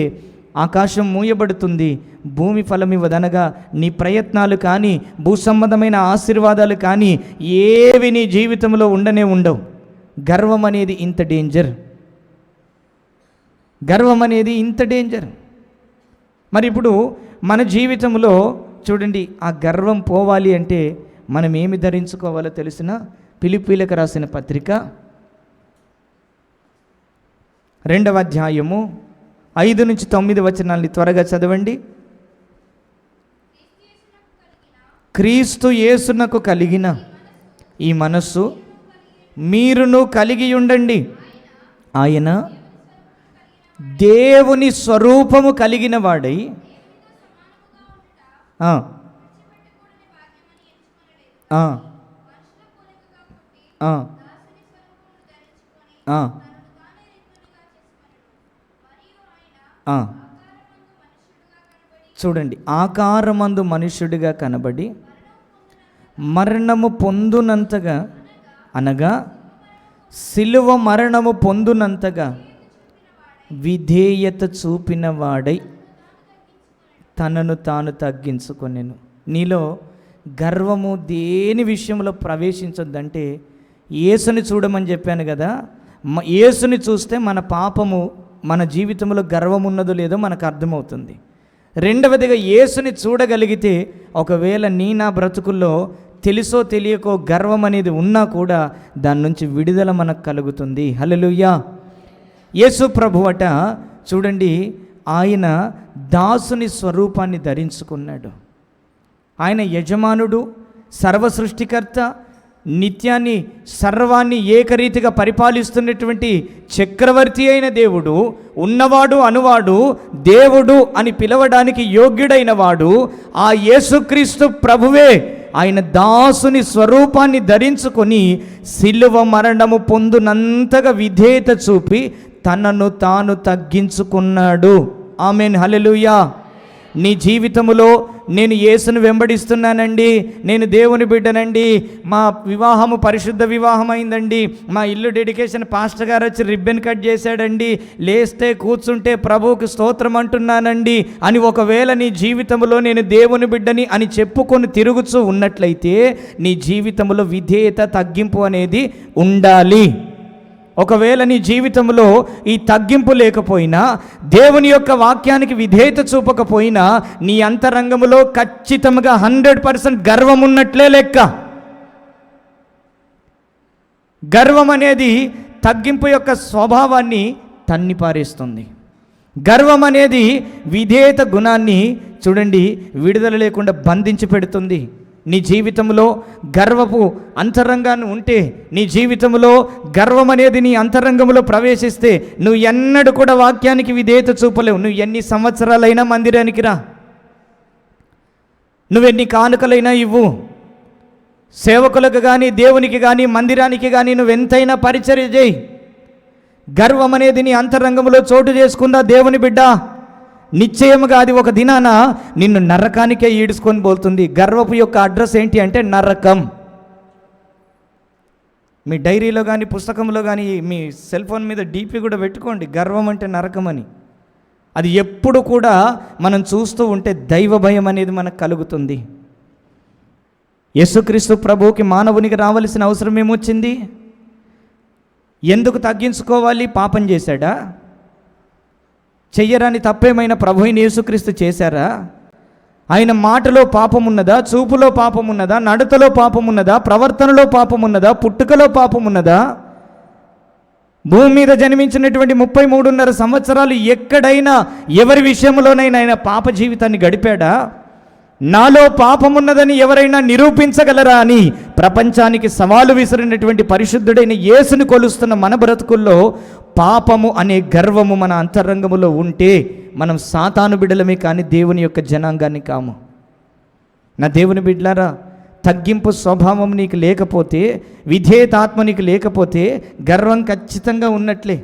ఆకాశం మూయబడుతుంది, భూమి ఫలమివ్వదనగా నీ ప్రయత్నాలు కానీ, భూ సంబంధమైన ఆశీర్వాదాలు కానీ ఏవి నీ జీవితంలో ఉండవు. గర్వం అనేది ఇంత డేంజర్. గర్వం అనేది ఇంత డేంజర్. మరి ఇప్పుడు మన జీవితంలో చూడండి, ఆ గర్వం పోవాలి అంటే మనం ఏమి ధరించుకోవాలో తెలిసిన ఫిలిప్పీలకు రాసిన పత్రిక 2వ అధ్యాయము 5 నుంచి 9 వచనాల్ని త్వరగా చదవండి. క్రీస్తు యేసునకు కలిగిన ఈ మనస్సు మీరును కలిగి ఉండండి. ఆయన దేవుని స్వరూపము కలిగిన వాడై చూడండి, ఆకారమందు మనుష్యుడిగా కనబడి మరణము పొందునంతగా, అనగా సిలువ మరణము పొందునంతగా విధేయత చూపిన వాడై తనను తాను తగ్గించుకొనెను. నీలో గర్వము దేని విషయంలో ప్రవేశించొద్దంటే, యేసుని చూడమని చెప్పాను కదా, యేసుని చూస్తే మన పాపము, మన జీవితంలో గర్వం ఉన్నదో లేదో మనకు అర్థమవుతుంది. రెండవదిగా యేసుని చూడగలిగితే ఒకవేళ నా బ్రతుకుల్లో తెలుసో తెలియకో గర్వం అనేది ఉన్నా కూడా దాని నుంచి విడుదల మనకు కలుగుతుంది. హల్లెలూయా. యేసు ప్రభువట చూడండి, ఆయన దాసుని స్వరూపాన్ని ధరించుకున్నాడు. ఆయన యజమానుడు, సర్వ సృష్టికర్త, నిత్యాన్ని సర్వాన్ని ఏకరీతిగా పరిపాలిస్తున్నటువంటి చక్రవర్తి అయిన దేవుడు, ఉన్నవాడు అనువాడు, దేవుడు అని పిలవడానికి యోగ్యుడైన వాడు ఆ యేసుక్రీస్తు ప్రభువే ఆయన దాసుని స్వరూపాన్ని ధరించుకొని సిలువ మరణము పొందునంతగా విధేయత చూపి తనను తాను తగ్గించుకున్నాడు. ఆమేన్, హల్లెలూయా. నీ జీవితములో నేను యేసును వెంబడిస్తున్నానండి, నేను దేవుని బిడ్డనండి, మా వివాహము పరిశుద్ధ వివాహం అయిందండి, మా ఇల్లు డెడికేషన్ పాస్టర్ గారు వచ్చి రిబ్బన్ కట్ చేశాడండి, లేస్తే కూర్చుంటే ప్రభువుకి స్తోత్రం అంటున్నానండి అని ఒకవేళ నీ జీవితంలో నేను దేవుని బిడ్డని అని చెప్పుకొని తిరుగుతూ ఉన్నట్లయితే నీ జీవితంలో విధేయత, తగ్గింపు అనేది ఉండాలి. ఒకవేళ నీ జీవితంలో ఈ తగ్గింపు లేకపోయినా, దేవుని యొక్క వాక్యానికి విధేయత చూపకపోయినా, నీ అంతరంగంలో ఖచ్చితంగా 100% గర్వం ఉన్నట్లే లెక్క. గర్వం అనేది తగ్గింపు యొక్క స్వభావాన్ని తన్నిపారేస్తుంది. గర్వం అనేది విధేయత గుణాన్ని చూడండి విడుదల లేకుండా బంధించి పెడుతుంది. నీ జీవితంలో గర్వపు అంతరంగాన్ని ఉంటే, నీ జీవితంలో గర్వం అనేది నీ అంతరంగంలో ప్రవేశిస్తే నువ్వు ఎన్నడూ కూడా వాక్యానికి విధేయత చూపలేవు. నువ్వు ఎన్ని సంవత్సరాలైనా మందిరానికి రా, నువ్వెన్ని కానుకలైనా ఇవ్వు, సేవకులకు కానీ దేవునికి కానీ మందిరానికి కానీ నువ్వెంతైనా పరిచర్య చేయి, గర్వం అనేది నీ అంతరంగంలో చోటు చేసుకుందా దేవుని బిడ్డ, నిశ్చయముగా అది ఒక దినాన నిన్ను నరకానికే ఈడ్చుకొని పోతుంది. గర్వపు యొక్క అడ్రస్ ఏంటి అంటే నరకం. మీ డైరీలో కానీ పుస్తకంలో కానీ మీ సెల్ ఫోన్ మీద డీపీ కూడా పెట్టుకోండి, గర్వం అంటే నరకం అని. అది ఎప్పుడు కూడా మనం చూస్తూ ఉంటే దైవ భయం అనేది మనకు కలుగుతుంది. యేసుక్రీస్తు ప్రభువుకి మానవునికి రావాల్సిన అవసరం ఏమొచ్చింది? ఎందుకు తగ్గించుకోవాలి? పాపం చేశాడా? చెయ్యరాని తప్పేమైనా ప్రభు అయిన యేసుక్రీస్తు చేశారా? ఆయన మాటలో పాపం ఉన్నదా? చూపులో పాపం ఉన్నదా? నడతలో పాపం ఉన్నదా? ప్రవర్తనలో పాపం ఉన్నదా? పుట్టుకలో పాపం ఉన్నదా? భూమి మీద జన్మించినటువంటి 33.5 సంవత్సరాలు ఎక్కడైనా ఎవరి విషయంలోనైనా ఆయన పాప జీవితాన్ని గడిపాడా? నాలో పాపమున్నదని ఎవరైనా నిరూపించగలరా అని ప్రపంచానికి సవాలు విసిరినటువంటి పరిశుద్ధుడైన యేసుని కొలుస్తున్న మన బ్రతుకుల్లో పాపము అనే గర్వము మన అంతరంగములో ఉంటే మనం సాతాను బిడ్డలమే కానీ దేవుని యొక్క జనాంగాన్ని కాము. నా దేవుని బిడ్డలారా, తగ్గింపు స్వభావం నీకు లేకపోతే, విధేయతాత్మ నీకు లేకపోతే గర్వం ఖచ్చితంగా ఉన్నట్లే.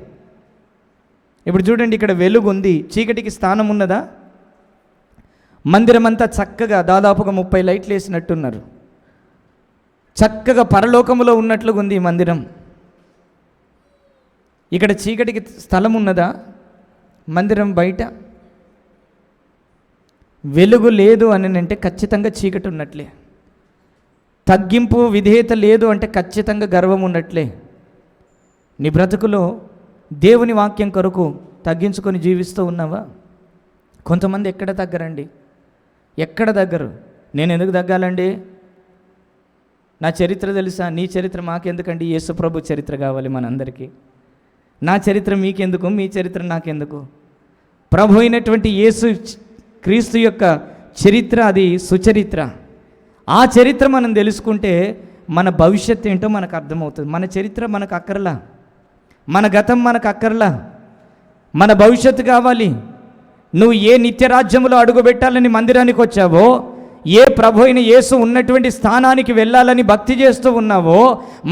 ఇప్పుడు చూడండి, ఇక్కడ వెలుగు ఉంది, చీకటికి స్థానం ఉన్నదా? మందిరం అంతా చక్కగా దాదాపుగా 30 లైట్లు వేసినట్టున్నారు. చక్కగా పరలోకములో ఉన్నట్లుగా ఉంది ఈ మందిరం. ఇక్కడ చీకటికి స్థలం ఉన్నదా? మందిరం బయట వెలుగు లేదు అని అంటే ఖచ్చితంగా చీకటి ఉన్నట్లే. తగ్గింపు విధేయత లేదు అంటే ఖచ్చితంగా గర్వం ఉన్నట్లే. నీ బ్రతుకులో దేవుని వాక్యం కొరకు తగ్గించుకొని జీవిస్తూ ఉన్నావా? కొంతమంది ఎక్కడ తగ్గరండి, ఎక్కడ దగ్గరు? నేను ఎందుకు తగ్గాలండి? నా చరిత్ర తెలుసా? నీ చరిత్ర మాకెందుకండి? యేసు ప్రభు చరిత్ర కావాలి మనందరికీ. నా చరిత్ర మీకెందుకు? మీ చరిత్ర నాకెందుకు? ప్రభు అయినటువంటి యేసు క్రీస్తు యొక్క చరిత్ర అది సుచరిత్ర. ఆ చరిత్ర మనం తెలుసుకుంటే మన భవిష్యత్తు ఏంటో మనకు అర్థమవుతుంది. మన చరిత్ర మనకు అక్కర్లా, మన గతం మనకు అక్కర్లా, మన భవిష్యత్తు కావాలి. నువ్వు ఏ నిత్యరాజ్యంలో అడుగుపెట్టాలని మందిరానికి వచ్చావో, ఏ ప్రభు అయిన యేసు ఉన్నటువంటి స్థానానికి వెళ్ళాలని భక్తి చేస్తూ ఉన్నావో,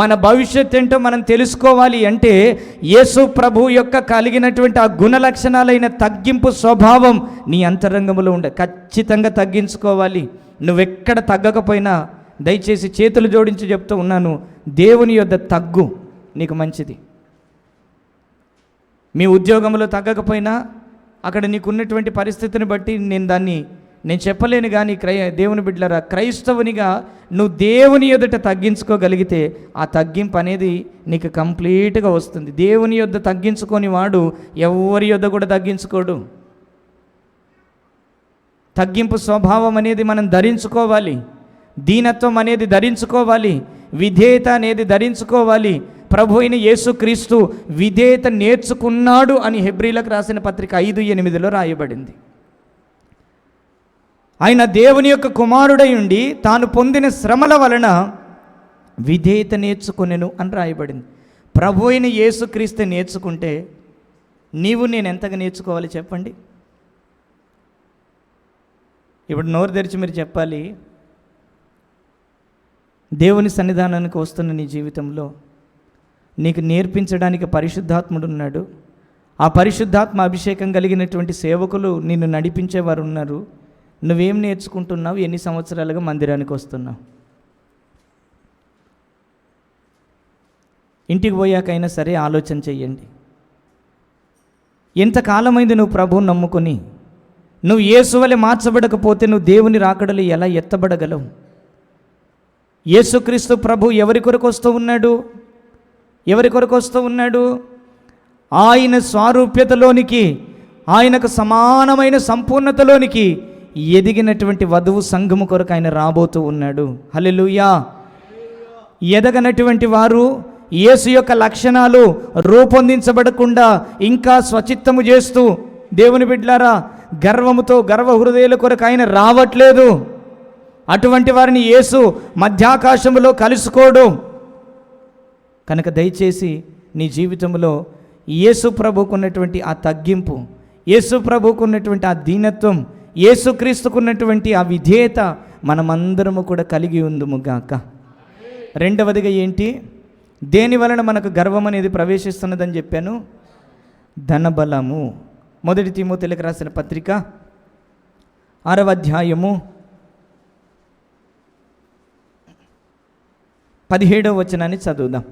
మన భవిష్యత్తు ఏంటో మనం తెలుసుకోవాలి అంటే యేసు ప్రభు యొక్క కలిగినటువంటి ఆ గుణ లక్షణాలైన తగ్గింపు స్వభావం నీ అంతరంగంలో ఉండే. ఖచ్చితంగా తగ్గించుకోవాలి. నువ్వెక్కడ తగ్గకపోయినా దయచేసి చేతులు జోడించి చెప్తూ ఉన్నాను, దేవుని యొద్ద తగ్గు, నీకు మంచిది. మీ ఉద్యోగంలో తగ్గకపోయినా అక్కడ నీకున్నటువంటి పరిస్థితిని బట్టి నేను దాన్ని నేను చెప్పలేను కానీ దేవుని బిడ్డలారా, క్రైస్తవునిగా నువ్వు దేవుని ఎదుట తగ్గించుకోగలిగితే ఆ తగ్గింపు అనేది నీకు కంప్లీట్గా వస్తుంది. దేవుని యొద్ద తగ్గించుకొని వాడు ఎవరి యొద్ద కూడా తగ్గించుకోడు. తగ్గింపు స్వభావం అనేది మనం ధరించుకోవాలి, దీనత్వం అనేది ధరించుకోవాలి, విధేయత అనేది ధరించుకోవాలి. ప్రభు అయిన యేసుక్రీస్తు విధేయత నేర్చుకున్నాడు అని హెబ్రీలకు రాసిన పత్రిక 5:8 రాయబడింది. ఆయన దేవుని యొక్క కుమారుడై ఉండి తాను పొందిన శ్రమల వలన విధేయత నేర్చుకొనెను అని రాయబడింది. ప్రభు అయిన యేసుక్రీస్తు నేర్చుకుంటే నీవు నేను ఎంతగా నేర్చుకోవాలి చెప్పండి. ఇప్పుడు నోరు తెరిచి మీరు చెప్పాలి, దేవుని సన్నిధానానికి వస్తున్న నీ జీవితంలో నీకు నేర్పించడానికి పరిశుద్ధాత్ముడు ఉన్నాడు. ఆ పరిశుద్ధాత్మ అభిషేకం కలిగినటువంటి సేవకులు నిన్ను నడిపించేవారు ఉన్నారు. నువ్వేం నేర్చుకుంటున్నావు? ఎన్ని సంవత్సరాలుగా మందిరానికి వస్తున్నావు? ఇంటికి పోయాకైనా సరే ఆలోచన చెయ్యండి. ఎంతకాలమైంది నువ్వు ప్రభువుని నమ్ముకొని? నువ్వు యేసు వలె మార్చబడకపోతే నువ్వు దేవుని రాకడలు ఎలా ఎత్తబడగలవు? యేసుక్రీస్తు ప్రభు ఎవరి కొరకు వస్తూ ఉన్నాడు? ఎవరి కొరకు వస్తూ ఉన్నాడు? ఆయన స్వారూప్యతలోనికి, ఆయనకు సమానమైన సంపూర్ణతలోనికి ఎదిగినటువంటి వధువు సంఘము కొరకు ఆయన రాబోతూ ఉన్నాడు. హల్లెలూయా. ఎదగనటువంటి వారు, యేసు యొక్క లక్షణాలు రూపొందించబడకుండా ఇంకా స్వచిత్తము చేస్తూ, దేవుని బిడ్డలారా, గర్వముతో గర్వ హృదయాల కొరకు ఆయన రావట్లేదు. అటువంటి వారిని యేసు మధ్యాకాశములో కలుసుకోడు. కనుక దయచేసి నీ జీవితంలో యేసు ప్రభుకున్నటువంటి ఆ తగ్గింపు, యేసు ప్రభుకున్నటువంటి ఆ దీనత్వం, యేసుక్రీస్తుకున్నటువంటి ఆ విధేయత మనమందరము కూడా కలిగి ఉందుము గాక. రెండవదిగా ఏంటి? దేని వలన మనకు గర్వం అనేది ప్రవేశిస్తున్నదని చెప్పాను? ధనబలము. 1 తిమోతేయులకు రాసిన పత్రిక 6వ అధ్యాయము 17వ వచనాన్ని చదువుదాం.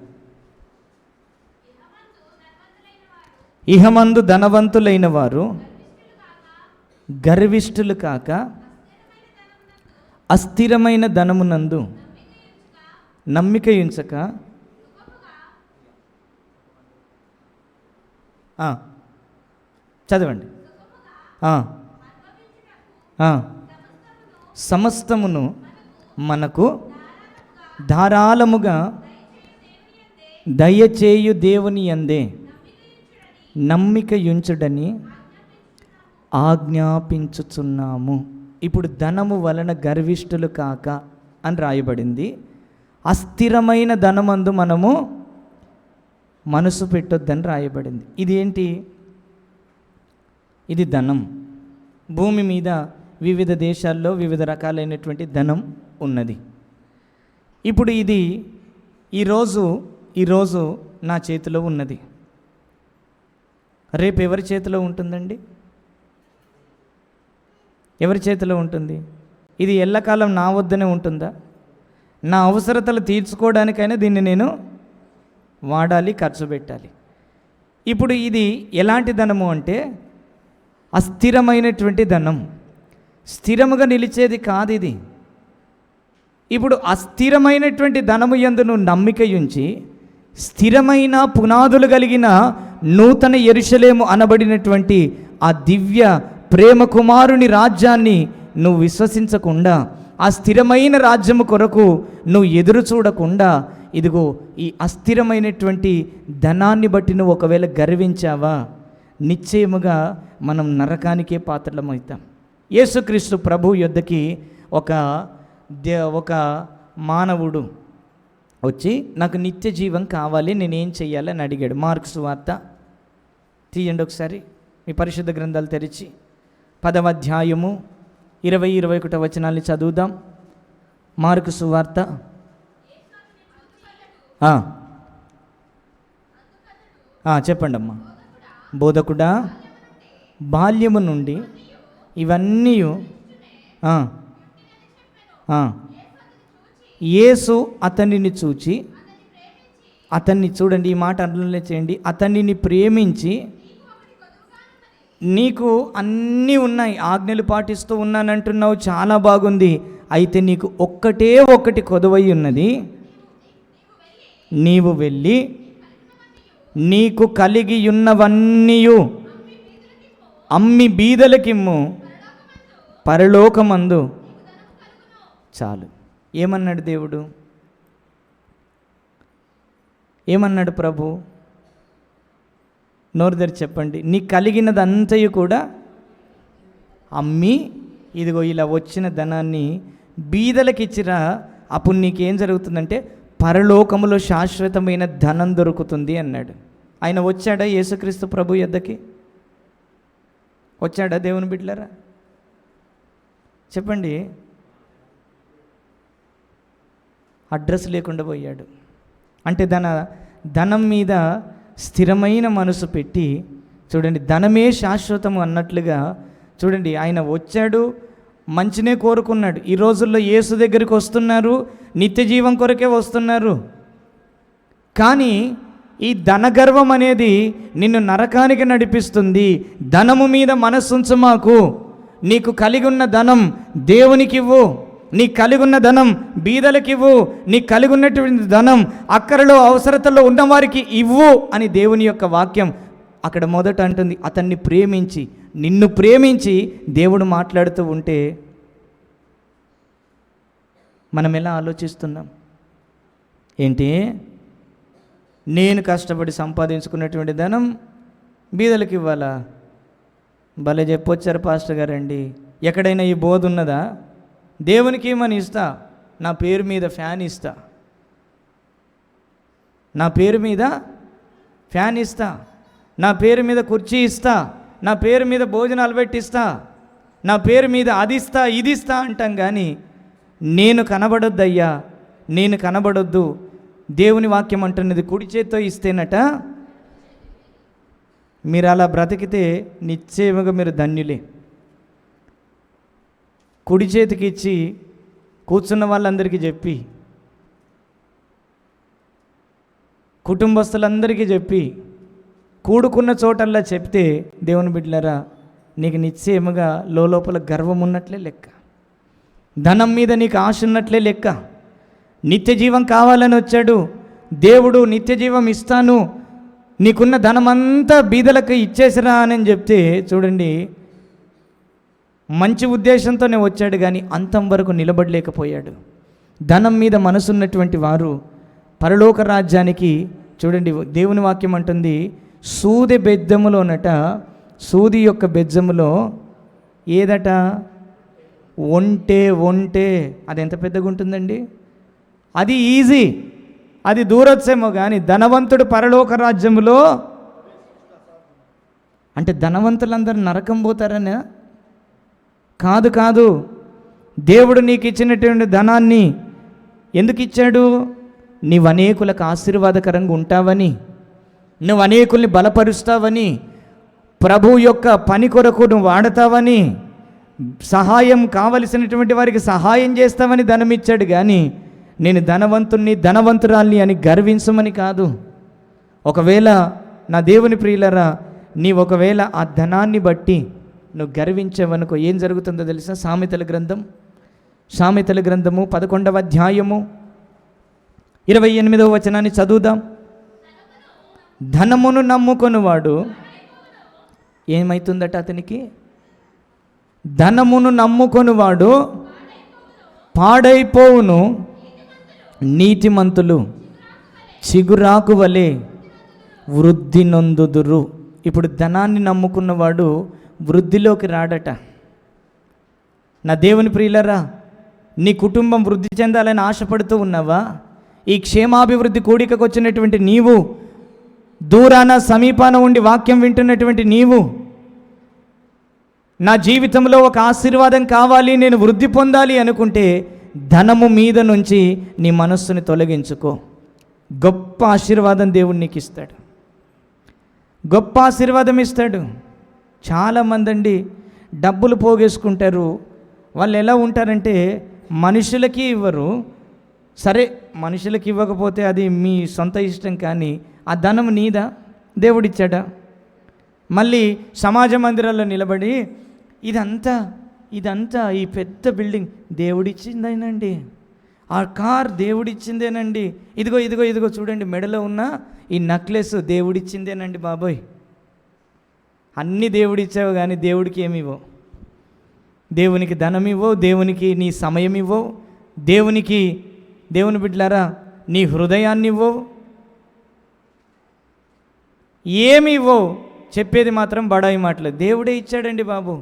ఇహమందు ధనవంతులైన వారు గర్విష్ఠులు కాక అస్థిరమైన ధనమునందు నమ్మిక ఉంచక చదవండి. సమస్తమును మనకు ధారాళముగా దయచేయు దేవుని యందే నమ్మిక ఉంచుడని ఆజ్ఞాపించుచున్నాము. ఇప్పుడు ధనము వలన గర్విష్ఠులు కాక అని రాయబడింది. అస్థిరమైన ధనమందు మనము మనసు పెట్టొద్దని రాయబడింది. ఇది ఏంటి? ఇది ధనం. భూమి మీద వివిధ దేశాల్లో వివిధ రకాలైనటువంటి ధనం ఉన్నది. ఇప్పుడు ఇది ఈరోజు నా చేతిలో ఉన్నది. రేపు ఎవరి చేతిలో ఉంటుందండి? ఎవరి చేతిలో ఉంటుంది? ఇది ఎల్లకాలం నా వద్దనే ఉంటుందా? నా అవసరతలు తీర్చుకోవడానికైనా దీన్ని నేను వాడాలి, ఖర్చు పెట్టాలి. ఇప్పుడు ఇది ఎలాంటి ధనము అంటే అస్థిరమైనటువంటి ధనం. స్థిరముగా నిలిచేది కాదు ఇది. ఇప్పుడు అస్థిరమైనటువంటి ధనము యందు నువ్వు నమ్మిక ఉంచి స్థిరమైన పునాదులు కలిగిన నూతన యెరూషలేము అనబడినటువంటి ఆ దివ్య ప్రేమ కుమారుని రాజ్యాన్ని నువ్వు విశ్వసించకుండా, ఆ స్థిరమైన రాజ్యము కొరకు నువ్వు ఎదురు చూడకుండా, ఇదిగో ఈ అస్థిరమైనటువంటి ధనాన్ని బట్టి నువ్వు ఒకవేళ గర్వించావా, నిశ్చయముగా మనం నరకానికే పాత్రలమవుతాం. యేసుక్రీస్తు ప్రభు యొద్దకి ఒక మానవుడు వచ్చి నాకు నిత్య జీవం కావాలి, నేనేం చెయ్యాలని అడిగాడు. మార్కు సువార్త తీయండి ఒకసారి మీ పరిశుద్ధ గ్రంథాలు తెరిచి 10వ అధ్యాయము 20-21 వచనాల్ని చదువుదాం. మార్కు సువార్త. చెప్పండి అమ్మా. బోధకుడా, బాల్యము నుండి ఇవన్నీ యేసు అతనిని చూచి, అతన్ని చూడండి, ఈ మాట అర్థం చేయండి, అతనిని ప్రేమించి నీకు అన్నీ ఉన్నాయి, ఆజ్ఞలు పాటిస్తూ ఉన్నానంటున్నావు, చాలా బాగుంది. అయితే నీకు ఒక్కటే ఒకటి కొదువై ఉన్నది. నీవు వెళ్ళి నీకు కలిగి ఉన్నవన్నీ అమ్మి బీదలకిమ్ము, పరలోకమందు చాలు. ఏమన్నాడు దేవుడు? ఏమన్నాడు ప్రభు? నోరు తెరిచి చెప్పండి. నీ కలిగినదంతయు కూడా అమ్మి ఇదిగో ఇలా వచ్చిన ధనాన్ని బీదలకు ఇచ్చిరా, అప్పుడు నీకేం జరుగుతుందంటే పరలోకములో శాశ్వతమైన ధనం దొరుకుతుంది అన్నాడు. ఆయన వచ్చాడా? యేసుక్రీస్తు ప్రభు యొద్దకి వచ్చాడా? దేవుని బిడ్డలారా చెప్పండి. అడ్రస్ లేకుండా పోయాడు. అంటే ధనం మీద స్థిరమైన మనసు పెట్టి చూడండి, ధనమే శాశ్వతము అన్నట్లుగా చూడండి, ఆయన వచ్చాడు, మంచినే కోరుకున్నాడు. ఈ రోజుల్లో యేసు దగ్గరికి వస్తున్నారు, నిత్య జీవం కొరకే వస్తున్నారు. కానీ ఈ ధనగర్వం అనేది నిన్ను నరకానికి నడిపిస్తుంది. ధనము మీద మనస్సుంచు మాకు. నీకు కలిగి ఉన్న ధనం దేవునికివ్వు, నీ కలిగి ఉన్న ధనం బీదలకివ్వు, నీ కలిగి ఉన్నటువంటి ధనం అక్కరలో అవసరతల్లో ఉన్నవారికి ఇవ్వు అని దేవుని యొక్క వాక్యం అక్కడ మొదట అంటుంది. అతన్ని ప్రేమించి, నిన్ను ప్రేమించి దేవుడు మాట్లాడుతూ ఉంటే మనం ఎలా ఆలోచిస్తున్నాం? ఏంటి, నేను కష్టపడి సంపాదించుకున్నటువంటి ధనం బీదలకు ఇవ్వాలా? భలే చెప్పొచ్చారు పాస్టర్ గారండి. ఎక్కడైనా ఈ బోధ ఉన్నదా? దేవునికి ఏమని ఇస్తా, నా పేరు మీద ఫ్యాన్ ఇస్తా, నా పేరు మీద ఫ్యాన్ ఇస్తా, నా పేరు మీద కుర్చీ ఇస్తా, నా పేరు మీద భోజనాలు పెట్టిస్తా, నా పేరు మీద అది ఇస్తా ఇది ఇస్తా అంటాం. కానీ నేను కనబడొద్దయ్యా, నేను కనబడొద్దు. దేవుని వాక్యం అంటున్నది కుడి చేత్తో ఇస్తేనట మీరు అలా బ్రతికితే నిశ్చయముగా మీరు ధన్యులే. కుడి చేతికి ఇచ్చి కూర్చున్న వాళ్ళందరికీ చెప్పి, కుటుంబస్తులందరికీ చెప్పి, కూడుకున్న చోటల్లా చెప్తే దేవుని బిడ్డలారా నీకు నిశ్చయముగా లోపల గర్వం ఉన్నట్లే లెక్క, ధనం మీద నీకు ఆశ ఉన్నట్లే లెక్క. నిత్య జీవం కావాలని వచ్చాడు దేవుడు. నిత్య జీవం ఇస్తాను, నీకున్న ధనమంతా బీదలకు ఇచ్చేసిరా అని చెప్తే చూడండి, మంచి ఉద్దేశంతోనే వచ్చాడు కానీ అంతం వరకు నిలబడలేకపోయాడు. ధనం మీద మనసున్నటువంటి వారు పరలోక రాజ్యానికి చూడండి, దేవుని వాక్యం అంటుంది సూది బెజ్జములోనట, సూది యొక్క బెజ్జములో ఏదట ఒంటే అది ఎంత పెద్దగా ఉంటుందండి? అది ఈజీ, అది దూరొచ్చేమో. కానీ ధనవంతుడు పరలోక రాజ్యములో అంటే ధనవంతులందరూ నరకం పోతారనే కాదు. దేవుడు నీకు ఇచ్చినటువంటి ధనాన్ని ఎందుకు ఇచ్చాడు? నీవు అనేకులకు ఆశీర్వాదకరంగా ఉంటావని, నువ్వు అనేకుల్ని బలపరుస్తావని, ప్రభు యొక్క పని కొరకు నువ్వు వాడతావని, సహాయం కావలసినటువంటి వారికి సహాయం చేస్తావని ధనం ఇచ్చాడు. కానీ నేను ధనవంతుణ్ణి ధనవంతురాల్ని అని గర్వించమని కాదు. ఒకవేళ నా దేవుని ప్రియులరా, నీవు ఒకవేళ ఆ ధనాన్ని బట్టి నువ్వు గర్వించేవనుకో ఏం జరుగుతుందో తెలుసా? సామెతల గ్రంథము 11వ అధ్యాయము 28వ వచనాన్ని చదువుదాం. ధనమును నమ్ముకొనువాడు ఏమైతుందట అతనికి? ధనమును నమ్ముకొనువాడు పాడైపోవును, నీతిమంతులు చిగురాకు వలె వృద్ధి నొందుదురు. ఇప్పుడు ధనాన్ని నమ్ముకున్నవాడు వృద్ధిలోకి రాడట. నా దేవుని ప్రియులరా, నీ కుటుంబం వృద్ధి చెందాలని ఆశపడుతూ ఉన్నావా? ఈ క్షేమాభివృద్ధి కూడికకు వచ్చినటువంటి నీవు, దూరాన సమీపాన ఉండి వాక్యం వింటున్నటువంటి నీవు, నా జీవితంలో ఒక ఆశీర్వాదం కావాలి, నేను వృద్ధి పొందాలి అనుకుంటే ధనము మీద నుంచి నీ మనస్సుని తొలగించుకో. గొప్ప ఆశీర్వాదం దేవుడు నీకు ఇస్తాడు, గొప్ప ఆశీర్వాదం ఇస్తాడు. చాలామంది అండి డబ్బులు పోగేసుకుంటారు. వాళ్ళు ఎలా ఉంటారంటే మనుషులకి ఇవ్వరు. సరే, మనుషులకి ఇవ్వకపోతే అది మీ సొంత ఇష్టం. కానీ ఆ ధనం నీదా? దేవుడిచ్చాడా? మళ్ళీ సమాజ మందిరాల్లో నిలబడి ఇదంతా ఈ పెద్ద బిల్డింగ్ దేవుడిచ్చిందేనండి, ఆ కార్ దేవుడిచ్చిందేనండి, ఇదిగో చూడండి మెడలో ఉన్న ఈ నెక్లెస్ దేవుడిచ్చిందేనండి బాబోయ్. అన్నీ దేవుడిచ్చావు కానీ దేవుడికి ఏమి ఇవ్వవు. దేవునికి ధనం ఇవ్వవు, దేవునికి నీ సమయం ఇవ్వవు, దేవుని బిడ్డలారా నీ హృదయాన్ని ఇవ్వవు, ఏమి ఇవ్వవు. చెప్పేది మాత్రం బడాయి మాటలు. దేవుడే ఇచ్చాడండి బాబు.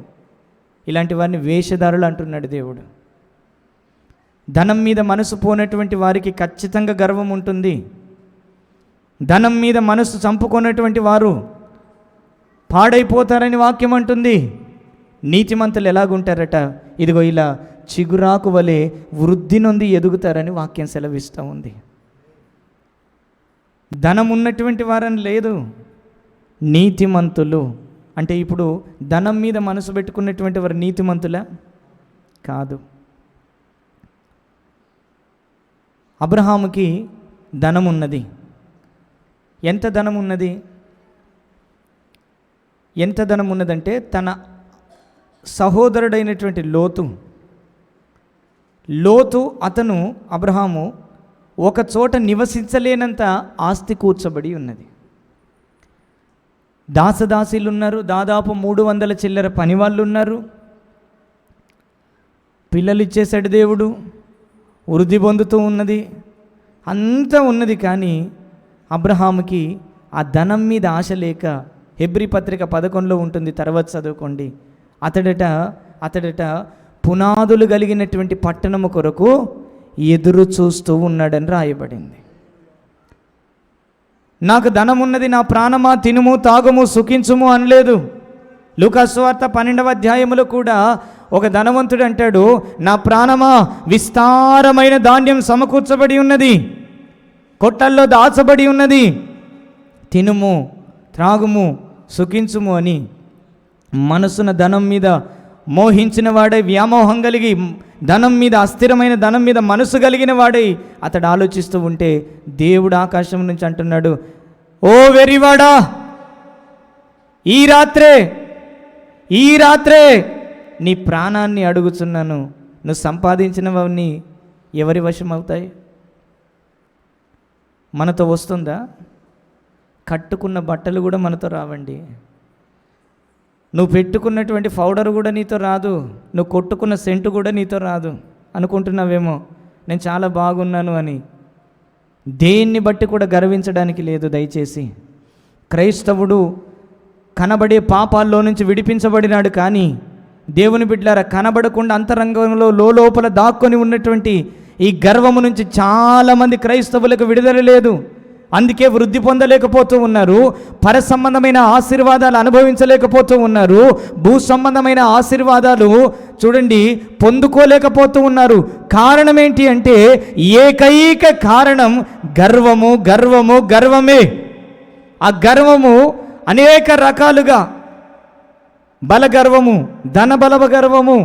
ఇలాంటి వారిని వేషధారులు అంటున్నాడు దేవుడు. ధనం మీద మనసు పోనటువంటి వారికి ఖచ్చితంగా గర్వం ఉంటుంది. ధనం మీద మనసు చంపుకున్నటువంటి వారు పాడైపోతారని వాక్యం అంటుంది. నీతిమంతులు ఎలాగుంటారట, ఇదిగో ఇలా చిగురాకు వలె వృద్ధి నొంది ఎదుగుతారని వాక్యం సెలవిస్తూ ఉంది. ధనం ఉన్నటువంటి వారని లేదు, నీతిమంతులు అంటే ఇప్పుడు ధనం మీద మనసు పెట్టుకున్నటువంటి వారు నీతిమంతులా కాదు. అబ్రహాముకి ధనం ఉన్నది. ఎంత ధనం ఉన్నది? ఎంత ధనం ఉన్నదంటే తన సహోదరుడైనటువంటి లోతు అతను అబ్రహాము ఒక చోట నివసించలేనంత ఆస్తి కూర్చబడి ఉన్నది. దాసదాసీలు ఉన్నారు, దాదాపు 300 చిల్లర పనివాళ్ళు ఉన్నారు. పిల్లలు ఇచ్చేసాడు దేవుడు, వృద్ధి పొందుతూ ఉన్నది, అంతా ఉన్నది. కానీ అబ్రహాముకి ఆ ధనం మీద ఆశ లేక, హెబ్రీ పత్రిక 11లో ఉంటుంది, తర్వాత చదువుకోండి. అతడట పునాదులు కలిగినటువంటి పట్టణము కొరకు ఎదురు చూస్తూ ఉన్నాడని రాయబడింది. నాకు ధనం ఉన్నది, నా ప్రాణమా తినుము తాగుము సుఖించుము అనలేదు. లూకాసు సువార్త 12వ అధ్యాయములో కూడా ఒక ధనవంతుడు అంటాడు, నా ప్రాణమా విస్తారమైన ధాన్యం సమకూర్చబడి ఉన్నది, కొట్టల్లో దాచబడి ఉన్నది, తినుము త్రాగుము సుఖించుము అని మనసున ధనం మీద మోహించిన వాడై, వ్యామోహం కలిగి ధనం మీద, అస్థిరమైన ధనం మీద మనసు కలిగిన వాడై అతడు ఆలోచిస్తూ ఉంటే దేవుడు ఆకాశం నుంచి అంటున్నాడు, ఓ వెర్రివాడా, ఈ రాత్రే నీ ప్రాణాన్ని అడుగుచున్నాను. నువ్వు సంపాదించినవన్నీ ఎవరి వశం అవుతాయి? మనతో వస్తుందా? కట్టుకున్న బట్టలు కూడా మనతో రావండి. నువ్వు పెట్టుకున్నటువంటి పౌడర్ కూడా నీతో రాదు, నువ్వు కొట్టుకున్న సెంటు కూడా నీతో రాదు. అనుకుంటున్నావేమో నేను చాలా బాగున్నాను అని. దేన్ని బట్టి కూడా గర్వించడానికి లేదు. దయచేసి క్రైస్తవుడు కనబడే పాపాల్లో నుంచి విడిపించబడినాడు, కానీ దేవుని బిడ్డలారా కనబడకుండా అంతరంగంలో లోపల దాక్కొని ఉన్నటువంటి ఈ గర్వము నుంచి చాలామంది క్రైస్తవులకు విడుదల లేదు. అందుకే వృద్ధి పొందలేకపోతూ ఉన్నారు, పర సంబంధమైన ఆశీర్వాదాలు అనుభవించలేకపోతూ ఉన్నారు, భూ సంబంధమైన ఆశీర్వాదాలు చూడండి పొందుకోలేకపోతూ ఉన్నారు. కారణం ఏంటి అంటే ఏకైక కారణం గర్వమే. ఆ గర్వము అనేక రకాలుగా, బలగర్వము, ధనబల గర్వము,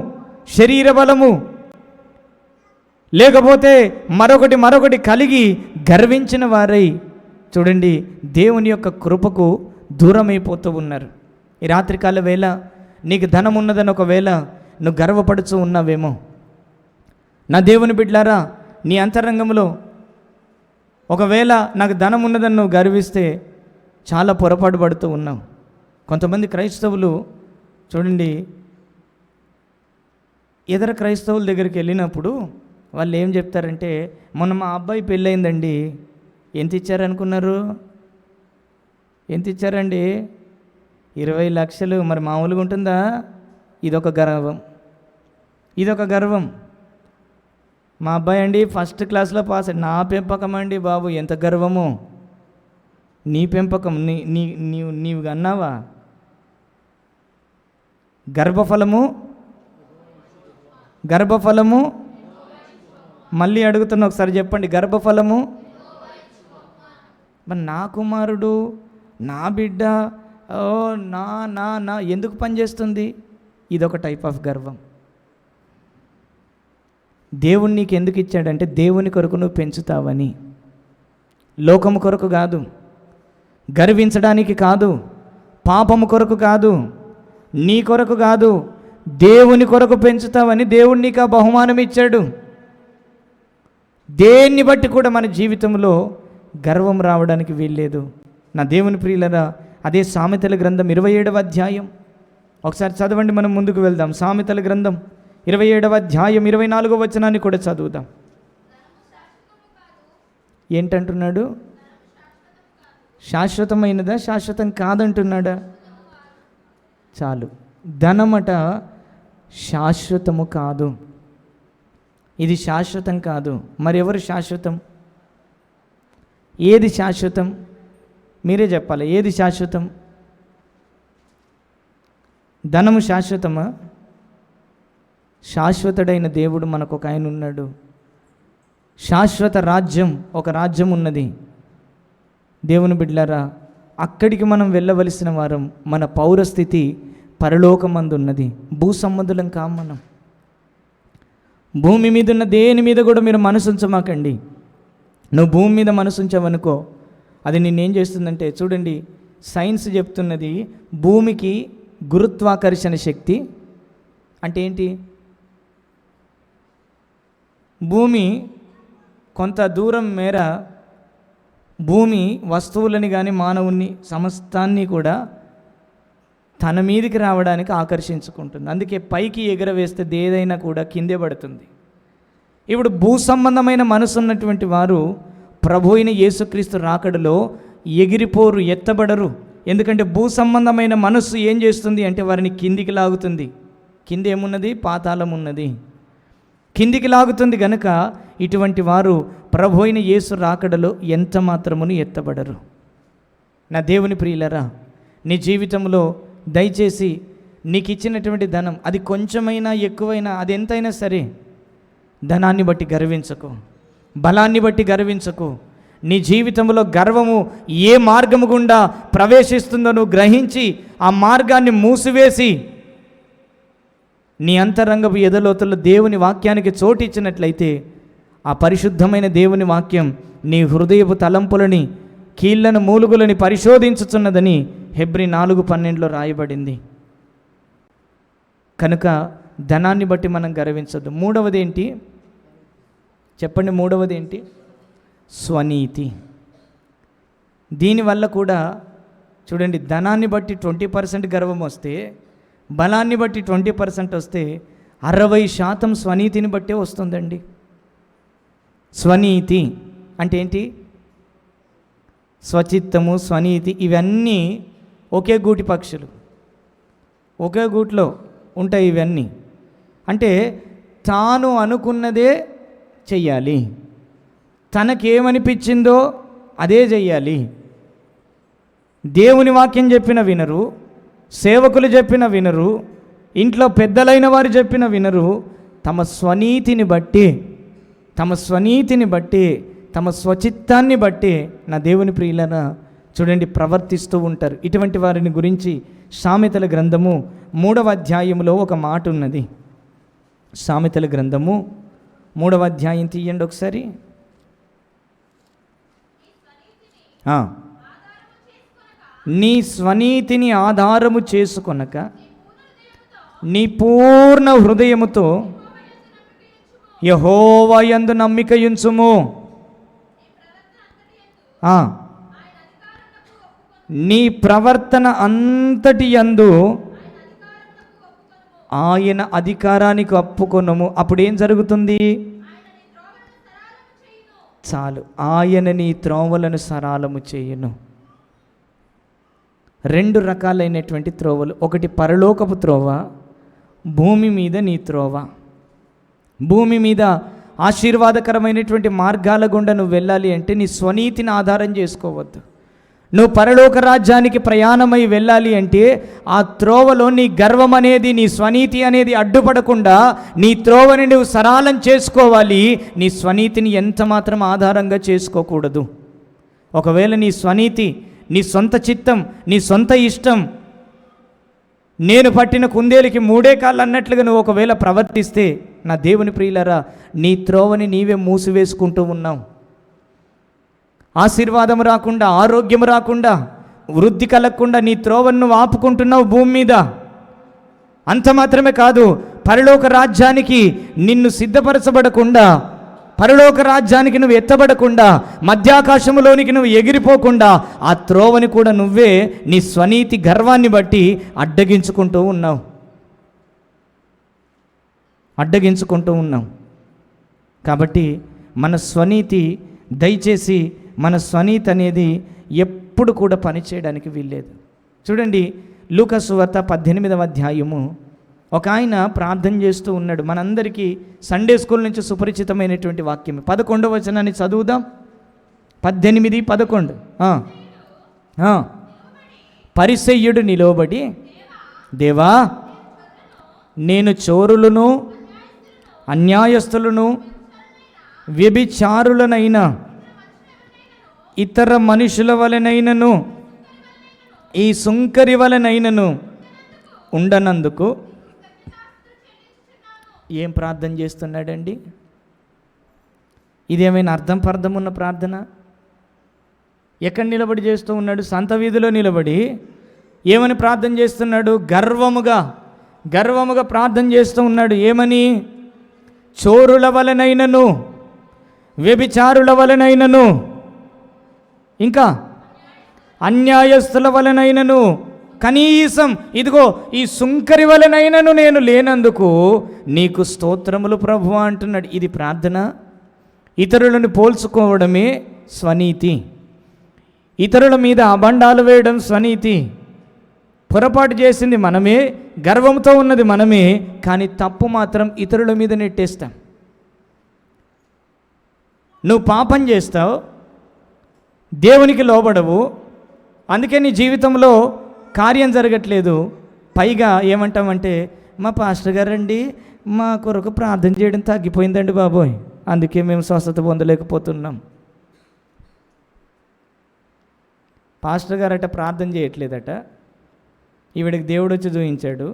శరీర బలము, లేకపోతే మరొకటి కలిగి గర్వించిన వారై చూడండి దేవుని యొక్క కృపకు దూరమైపోతూ ఉన్నారు. ఈ రాత్రికాల వేళ నీకు ధనం ఉన్నదని ఒకవేళ నువ్వు గర్వపడుతూ ఉన్నావేమో, నా దేవుని బిడ్డలారా నీ అంతరంగంలో ఒకవేళ నాకు ధనం ఉన్నదని నువ్వు గర్విస్తే చాలా పొరపాటు పడుతూ ఉన్నావు. కొంతమంది క్రైస్తవులు చూడండి ఇతర క్రైస్తవుల దగ్గరికి వెళ్ళినప్పుడు వాళ్ళు ఏం చెప్తారంటే, మొన్న మా అబ్బాయి పెళ్ళయిందండి, ఎంత ఇచ్చారనుకున్నారు? ఎంత ఇచ్చారండి? 20 లక్షలు. మరి మామూలుగా ఉంటుందా? ఇదొక గర్వం. మా అబ్బాయి అండి ఫస్ట్ క్లాస్లో పాస్. నా పెంపకం అండి బాబు, ఎంత గర్వము! నీ పెంపకం నీవు అన్నావా? గర్భఫలము మళ్ళీ అడుగుతున్నా, ఒకసారి చెప్పండి. గర్భఫలము మరి నా కుమారుడు, నా బిడ్డ, నా ఎందుకు పనిచేస్తుంది? ఇదొక టైప్ ఆఫ్ గర్వం. దేవుడు నీకు ఎందుకు ఇచ్చాడంటే దేవుని కొరకు నువ్వు పెంచుతావని, లోకము కొరకు కాదు, గర్వించడానికి కాదు, పాపము కొరకు కాదు, నీ కొరకు కాదు, దేవుని కొరకు పెంచుతావని దేవుడు నీకు ఆ బహుమానం ఇచ్చాడు. దేన్ని బట్టి కూడా మన జీవితంలో గర్వం రావడానికి వీల్లేదు. నా దేవుని ప్రియులరా, అదే సామెతల గ్రంథం 27వ అధ్యాయం ఒకసారి చదవండి. మనం ముందుకు వెళ్దాం. సామెతల గ్రంథం 27వ అధ్యాయం 24వ వచనాన్ని కూడా చదువుదాం. ఏంటంటున్నాడు? శాశ్వతమైనదా, శాశ్వతం కాదంటున్నాడా? చాలు. ధనమట శాశ్వతము కాదు, ఇది శాశ్వతం కాదు. మరి ఎవరు శాశ్వతం? ఏది శాశ్వతం? మీరే చెప్పాలి. ఏది శాశ్వతం? ధనము శాశ్వతమా? శాశ్వతుడైన దేవుడు మనకు ఒక ఆయన ఉన్నాడు. శాశ్వత రాజ్యం, ఒక రాజ్యం ఉన్నది. దేవుని బిడ్డలారా, అక్కడికి మనం వెళ్ళవలసిన వారం. మన పౌరస్థితి పరలోకమందు ఉన్నది. భూ సంబంధులం కాం మనం. భూమి మీద ఉన్న దేని మీద కూడా మీరు మనసు ఉంచమాకండి. నువ్వు భూమి మీద మనసు ఉంచావనుకో, అది నిన్నేం చేస్తుందంటే, చూడండి, సైన్స్ చెప్తున్నది, భూమికి గురుత్వాకర్షణ శక్తి అంటే ఏంటి? భూమి కొంత దూరం మేర భూమి వస్తువులని కానీ మానవుని సమస్తాన్ని కూడా తన మీదికి రావడానికి ఆకర్షించుకుంటుంది. అందుకే పైకి ఎగరవేస్తే ఏదైనా కూడా కిందే పడుతుంది. ఇప్పుడు భూ సంబంధమైన మనసు ఉన్నటువంటి వారు ప్రభు అయిన యేసుక్రీస్తు రాకడలో ఎగిరిపోరు, ఎత్తబడరు. ఎందుకంటే భూ సంబంధమైన మనస్సు ఏం చేస్తుంది అంటే వారిని కిందికి లాగుతుంది. కింద ఏమున్నది? పాతాళం ఉన్నది. కిందికి లాగుతుంది గనుక ఇటువంటి వారు ప్రభు అయిన యేసు రాకడలో ఎంత మాత్రమును ఎత్తబడరు. నా దేవుని ప్రియులరా, నీ జీవితంలో దయచేసి నీకు ఇచ్చినటువంటి ధనం, అది కొంచెమైనా ఎక్కువైనా, అది ఎంతైనా సరే, ధనాన్ని బట్టి గర్వించకు, బలాన్ని బట్టి గర్వించకు. నీ జీవితంలో గర్వము ఏ మార్గము గుండా ప్రవేశిస్తుందో నువ్వు గ్రహించి ఆ మార్గాన్ని మూసివేసి నీ అంతరంగపు ఎదలోతుల్లో దేవుని వాక్యానికి చోటు ఇచ్చినట్లయితే ఆ పరిశుద్ధమైన దేవుని వాక్యం నీ హృదయపు తలంపులని, కీళ్లను, మూలుగులని పరిశోధించుచున్నదని హెబ్రీ 4:12 రాయబడింది. కనుక ధనాన్ని బట్టి మనం గర్వించద్దు. మూడవది ఏంటి చెప్పండి? మూడవది ఏంటి? స్వనీతి. దీనివల్ల కూడా చూడండి, ధనాన్ని బట్టి 20% గర్వం వస్తే, బలాన్ని బట్టి 20% వస్తే, 60% స్వనీతిని బట్టే వస్తుందండి. స్వనీతి అంటే ఏంటి? స్వచిత్తము, స్వనీతి, ఇవన్నీ ఒకే గూటి పక్షులు, ఒకే గూట్లో ఉంటాయి. ఇవన్నీ అంటే తాను అనుకున్నదే చెయ్యాలి, తనకేమనిపించిందో అదే చెయ్యాలి. దేవుని వాక్యం చెప్పిన వినరు, సేవకులు చెప్పిన వినరు, ఇంట్లో పెద్దలైన వారు చెప్పిన వినరు. తమ స్వనీతిని బట్టి, తమ స్వచిత్తాన్ని బట్టి నా దేవుని ప్రియులరా చూడండి ప్రవర్తిస్తూ ఉంటారు. ఇటువంటి వారిని గురించి సామెతల గ్రంథము 3వ అధ్యాయంలో ఒక మాట ఉన్నది. సామెతల గ్రంథము 3వ అధ్యాయం తీయండి ఒకసారి. నీ స్వనీతిని ఆధారము చేసుకొనక నీ పూర్ణ హృదయముతో యెహోవా యందు నమ్మిక ఉంచుము. నీ ప్రవర్తన అంతటి యందు ఆయన అధికారానికి అప్పుకొనము. అప్పుడు ఏం జరుగుతుంది? చాలు, ఆయన నీ త్రోవలను సరళము చేయును. 2 రకాలైనటువంటి త్రోవలు. ఒకటి పరలోకపు త్రోవ, భూమి మీద నీ త్రోవ. భూమి మీద ఆశీర్వాదకరమైనటువంటి మార్గాల గుండా నువ్వు వెళ్ళాలి అంటే నీ స్వనీతిని ఆధారం చేసుకోవద్దు. నువ్వు పరలోక రాజ్యానికి ప్రయాణమై వెళ్ళాలి అంటే ఆ త్రోవలో నీ గర్వం అనేది, నీ స్వనీతి అనేది అడ్డుపడకుండా నీ త్రోవని నువ్వు సరళం చేసుకోవాలి. నీ స్వనీతిని ఎంత మాత్రం ఆధారంగా చేసుకోకూడదు. ఒకవేళ నీ స్వనీతి, నీ సొంత చిత్తం, నీ సొంత ఇష్టం, నేను పట్టిన కుందేలికి 3 కాళ్ళు అన్నట్లుగా నువ్వు ఒకవేళ ప్రవర్తిస్తే నా దేవుని ప్రియులరా నీ త్రోవని నీవే మూసివేసుకుంటూ ఉన్నావు. ఆశీర్వాదం రాకుండా, ఆరోగ్యం రాకుండా, వృద్ధి కలగకుండా నీ త్రోవను నువ్వు ఆపుకుంటున్నావు భూమి మీద. అంత మాత్రమే కాదు, పరలోక రాజ్యానికి నిన్ను సిద్ధపరచబడకుండా, పరలోక రాజ్యానికి నువ్వు ఎత్తబడకుండా, మధ్యాకాశములోనికి నువ్వు ఎగిరిపోకుండా ఆ త్రోవని కూడా నువ్వే నీ స్వనీతి గర్వాన్ని బట్టి అడ్డగించుకుంటూ ఉన్నావు. కాబట్టి మన స్వనీతి, దయచేసి మన స్వనీతి అనేది ఎప్పుడు కూడా పనిచేయడానికి వీల్లేదు. చూడండి, లూకా సువార్త 18వ అధ్యాయము, ఒక ఆయన ప్రార్థన చేస్తూ ఉన్నాడు. మనందరికీ సండే స్కూల్ నుంచి సుపరిచితమైనటువంటి వాక్యం. 11వ వచనాన్ని చదువుదాం. 18:11. పరిసయ్యుడు నిలవబడి, దేవా, నేను చోరులను, అన్యాయస్తులను, వ్యభిచారులనైనా, ఇతర మనుషుల వలనైనను, ఈ సుంకరి వలనైనను ఉండనందుకు. ఏం ప్రార్థన చేస్తున్నాడండి? ఇదేమైనా అర్థం ఉన్న ప్రార్థన? ఎక్కడ నిలబడి చేస్తూ ఉన్నాడు? సంత వీధిలో నిలబడి ఏమని ప్రార్థన చేస్తున్నాడు? గర్వముగా ప్రార్థన చేస్తూ ఉన్నాడు. ఏమని? చోరుల వలనైనను, వ్యభిచారుల వలనైనను, ఇంకా అన్యాయస్తుల వలనైనను, కనీసం ఇదిగో ఈ సుంకరి వలనైనను నేను లేనందుకు నీకు స్తోత్రములు ప్రభువా అంటున్నాడు. ఇది ప్రార్థన? ఇతరులను పోల్చుకోవడమే స్వనీతి. ఇతరుల మీద అబండాలు వేయడం స్వనీతి. పొరపాటు చేసింది మనమే, గర్వంతో ఉన్నది మనమే, కానీ తప్పు మాత్రం ఇతరుల మీద నెట్టేస్తాం. నువ్వు పాపం చేస్తావు, దేవునికి లోబడవు, అందుకే నీ జీవితంలో కార్యం జరగట్లేదు. పైగా ఏమంటామంటే, మా పాస్టర్ గారండి మా కొరకు ప్రార్థన చేయడం తగ్గిపోయిందండి బాబోయ్, అందుకే మేము స్వస్థత పొందలేకపోతున్నాం. పాస్టర్ గారట ప్రార్థన చేయట్లేదట, ఈవిడికి దేవుడు వచ్చి చూపించాడు,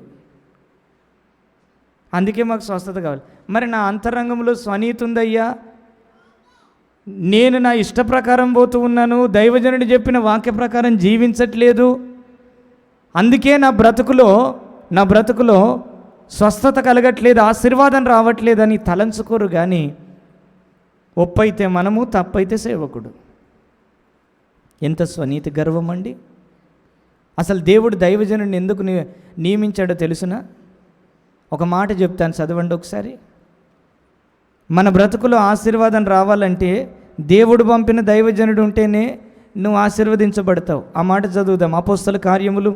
అందుకే మాకు స్వస్థత కావాలి. మరి నా అంతరంగంలో స్వనీతి ఉందయ్యా, నేను నా ఇష్ట ప్రకారం పోతూ ఉన్నాను, దైవజనుడు చెప్పిన వాక్య ప్రకారం జీవించట్లేదు, అందుకే నా బ్రతుకులో స్వస్థత కలగట్లేదు, ఆశీర్వాదం రావట్లేదని తలంచుకోరు. కానీ ఒప్పైతే మనము, తప్పైతే సేవకుడు. ఎంత స్వనీతి గర్వం అండి! అసలు దేవుడు దైవజనుడిని ఎందుకు నియమించాడో తెలుసునా? ఒక మాట చెప్తాను, చదవండి ఒకసారి. మన బ్రతుకులో ఆశీర్వాదం రావాలంటే దేవుడు పంపిన దైవజనుడు ఉంటేనే నువ్వు ఆశీర్వదించబడతావు. ఆ మాట చదువుదాం. అపోస్తల కార్యములు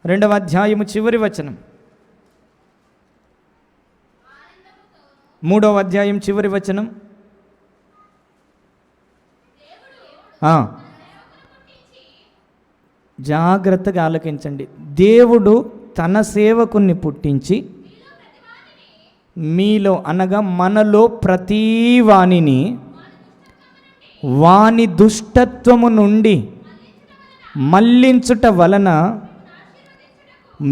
2వ అధ్యాయము చివరి వచనం, 3వ అధ్యాయం చివరి వచనం. జాగ్రత్తగా ఆలకించండి. దేవుడు తన సేవకుని పుట్టించి మీలో, అనగా మనలో ప్రతి వానిని వాని దుష్టత్వము నుండి మళ్ళించుట వలన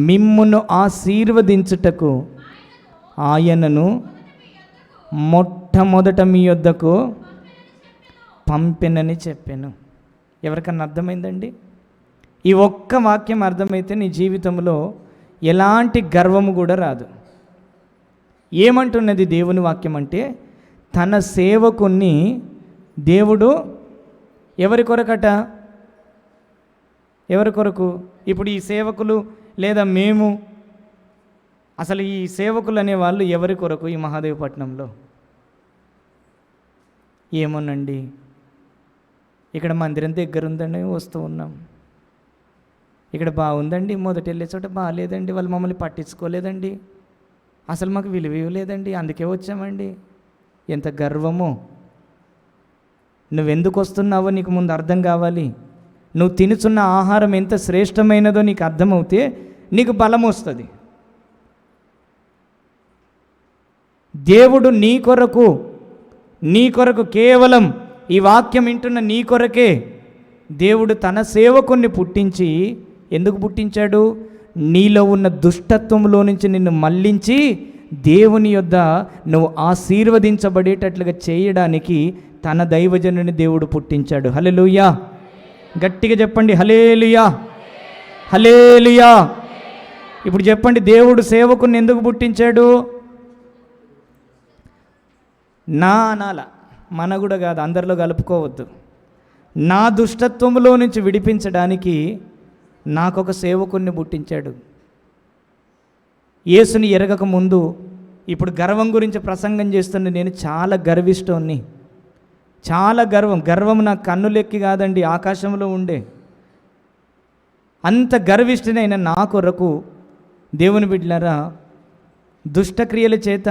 మిమ్మును ఆశీర్వదించుటకు ఆయనను మొట్టమొదట మీ యొద్దకు పంపెనని చెప్పాను. ఎవరికన్నా అర్థమైందండి? ఈ ఒక్క వాక్యం అర్థమైతే నీ జీవితంలో ఎలాంటి గర్వము కూడా రాదు. ఏమంటున్నది దేవుని వాక్యం అంటే, తన సేవకుని దేవుడు ఎవరి కొరకట? ఎవరి కొరకు? ఇప్పుడు ఈ సేవకులు లేదా మేము, అసలు ఈ సేవకులు అనేవాళ్ళు ఎవరి కొరకు ఈ మహాదేవపట్నంలో? ఏమోనండి, ఇక్కడ మందిరం దగ్గర ఉందండి, వస్తూ ఉన్నాం, ఇక్కడ బాగుందండి, మొదటి వెళ్ళే చోట బాగాలేదండి, వాళ్ళు మమ్మల్ని పట్టించుకోలేదండి, అసలు మాకు విలువ ఇవ్వలేదండి, అందుకే వచ్చామండి. ఎంత గర్వమో! నువ్వెందుకు వస్తున్నావో నీకు ముందు అర్థం కావాలి. నువ్వు తినుచున్న ఆహారం ఎంత శ్రేష్టమైనదో నీకు అర్థమవుతే నీకు బలం వస్తుంది. దేవుడు నీ కొరకు కేవలం ఈ వాక్యం వింటున్న నీ కొరకే దేవుడు తన సేవకుని పుట్టించి, ఎందుకు పుట్టించాడు? నీలో ఉన్న దుష్టత్వంలో నుంచి నిన్ను మళ్ళించి దేవుని యొద్ద నువ్వు ఆశీర్వదించబడేటట్లుగా చేయడానికి తన దైవజనుని దేవుడు పుట్టించాడు. హల్లెలూయా! గట్టిగా చెప్పండి, హల్లెలూయా, హల్లెలూయా. ఇప్పుడు చెప్పండి, దేవుడు సేవకుని ఎందుకు పుట్టించాడు? నా అనాల, మన కూడా కాదు, అందరిలో కలుపుకోవద్దు. నా దుష్టత్వంలో నుంచి విడిపించడానికి నాకొక సేవకుణ్ణి పుట్టించాడు. యేసుని ఎరగక ముందు ఇప్పుడు గర్వం గురించి ప్రసంగం చేస్తున్న నేను చాలా గర్విష్ఠుణ్ణి, చాలా గర్వం నా కన్నులెక్కి కాదండి, ఆకాశంలో ఉండే అంత గర్విష్ఠునైన నా కొరకు దేవుని బిడ్డలారా దుష్టక్రియల చేత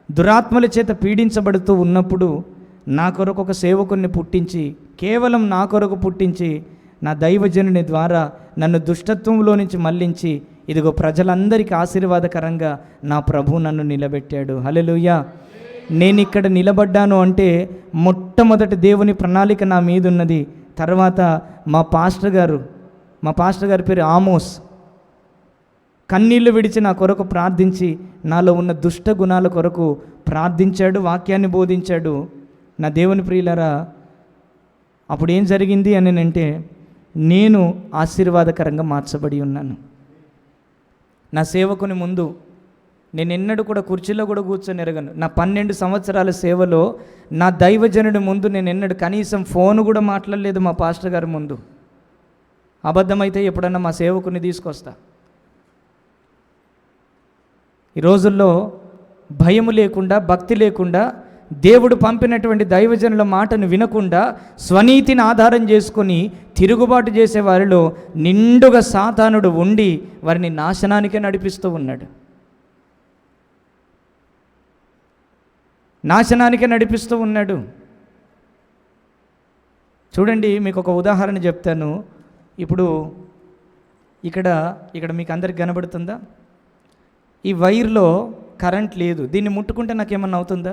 దురాత్మల చేత పీడించబడుతూ ఉన్నప్పుడు నా కొరకు ఒక సేవకుని పుట్టించి, కేవలం నా కొరకు పుట్టించి, నా దైవజనుని ద్వారా నన్ను దుష్టత్వంలో నుంచి మళ్ళించి, ఇదిగో ప్రజలందరికీ ఆశీర్వాదకరంగా నా ప్రభు నన్ను నిలబెట్టాడు. హల్లెలూయా. నేను ఇక్కడ నిలబడ్డాను అంటే మొట్టమొదటి దేవుని ప్రణాళిక నా మీద ఉన్నది. తర్వాత మా పాస్టర్ గారి పేరు ఆమోస్, కన్నీళ్లు విడిచి నా కొరకు ప్రార్థించి నాలో ఉన్న దుష్ట గుణాల కొరకు ప్రార్థించాడు, వాక్యాన్ని బోధించాడు. నా దేవుని ప్రియులారా, అప్పుడు ఏం జరిగింది అని అంటే నేను ఆశీర్వాదకరంగా మార్చబడి ఉన్నాను. నా సేవకుని ముందు నేను ఎన్నడూ కూడా కుర్చీలో కూడా కూర్చొని ఎరగను. నా 12 సంవత్సరాల సేవలో నా దైవజనుడి ముందు నేను ఎన్నడూ కనీసం ఫోన్ కూడా మాట్లాడలేదు మా పాస్టర్ గారి ముందు. అబద్ధమైతే ఎప్పుడన్నా మా సేవకుని తీసుకొస్తా. ఈ రోజుల్లో భయము లేకుండా, భక్తి లేకుండా, దేవుడు పంపినటువంటి దైవజనుల మాటను వినకుండా స్వనీతిని ఆధారం చేసుకొని తిరుగుబాటు చేసే వారిలో నిండుగా సాతానుడు ఉండి వారిని నాశనానికే నడిపిస్తూ ఉన్నాడు, నాశనానికే నడిపిస్తూ ఉన్నాడు. చూడండి, మీకు ఒక ఉదాహరణ చెప్తాను. ఇప్పుడు ఇక్కడ మీకు అందరికి కనబడుతుందా? ఈ వైర్లో కరెంట్ లేదు, దీన్ని ముట్టుకుంటే నాకు ఏమన్నా అవుతుందా?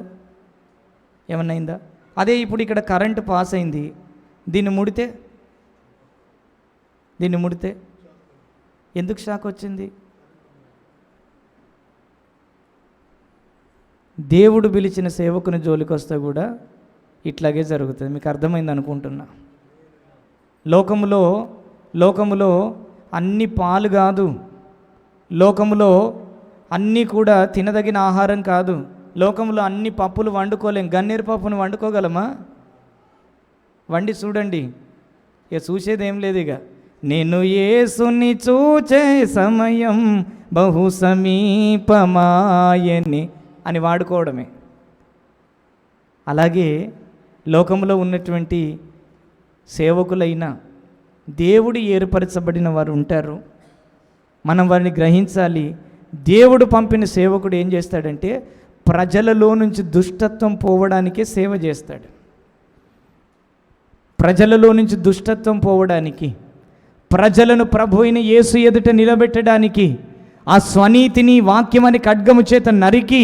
ఏమన్నా అయిందా? అదే ఇప్పుడు ఇక్కడ కరెంటు పాస్ అయింది, దీన్ని ముడితే ఎందుకు షాక్ వచ్చింది? దేవుడు పిలిచిన సేవకుని జోలికి వస్తే కూడా ఇట్లాగే జరుగుతుంది. మీకు అర్థమైంది అనుకుంటున్నా. లోకములో అన్ని పాలు కాదు, లోకములో అన్నీ కూడా తినదగిన ఆహారం కాదు, లోకంలో అన్ని పప్పులు వండుకోలేం. గన్నేరు పప్పును వండుకోగలమా? వండి చూడండి, ఇక చూసేదేం లేదు. ఇక నేను యేసుని చూచే సమయం బహు సమీపమాయని అని వాడుకోవడమే. అలాగే లోకంలో ఉన్నటువంటి సేవకులైన దేవుడు ఏర్పరచబడిన వారు ఉంటారు, మనం వారిని గ్రహించాలి. దేవుడు పంపిన సేవకుడు ఏం చేస్తాడంటే ప్రజలలో నుంచి దుష్టత్వం పోవడానికే సేవ చేస్తాడు. ప్రజలలో నుంచి దుష్టత్వం పోవడానికి, ప్రజలను ప్రభు అయిన యేసు ఎదుట నిలబెట్టడానికి, ఆ స్వనీతిని వాక్యమని ఖడ్గము చేత నరికి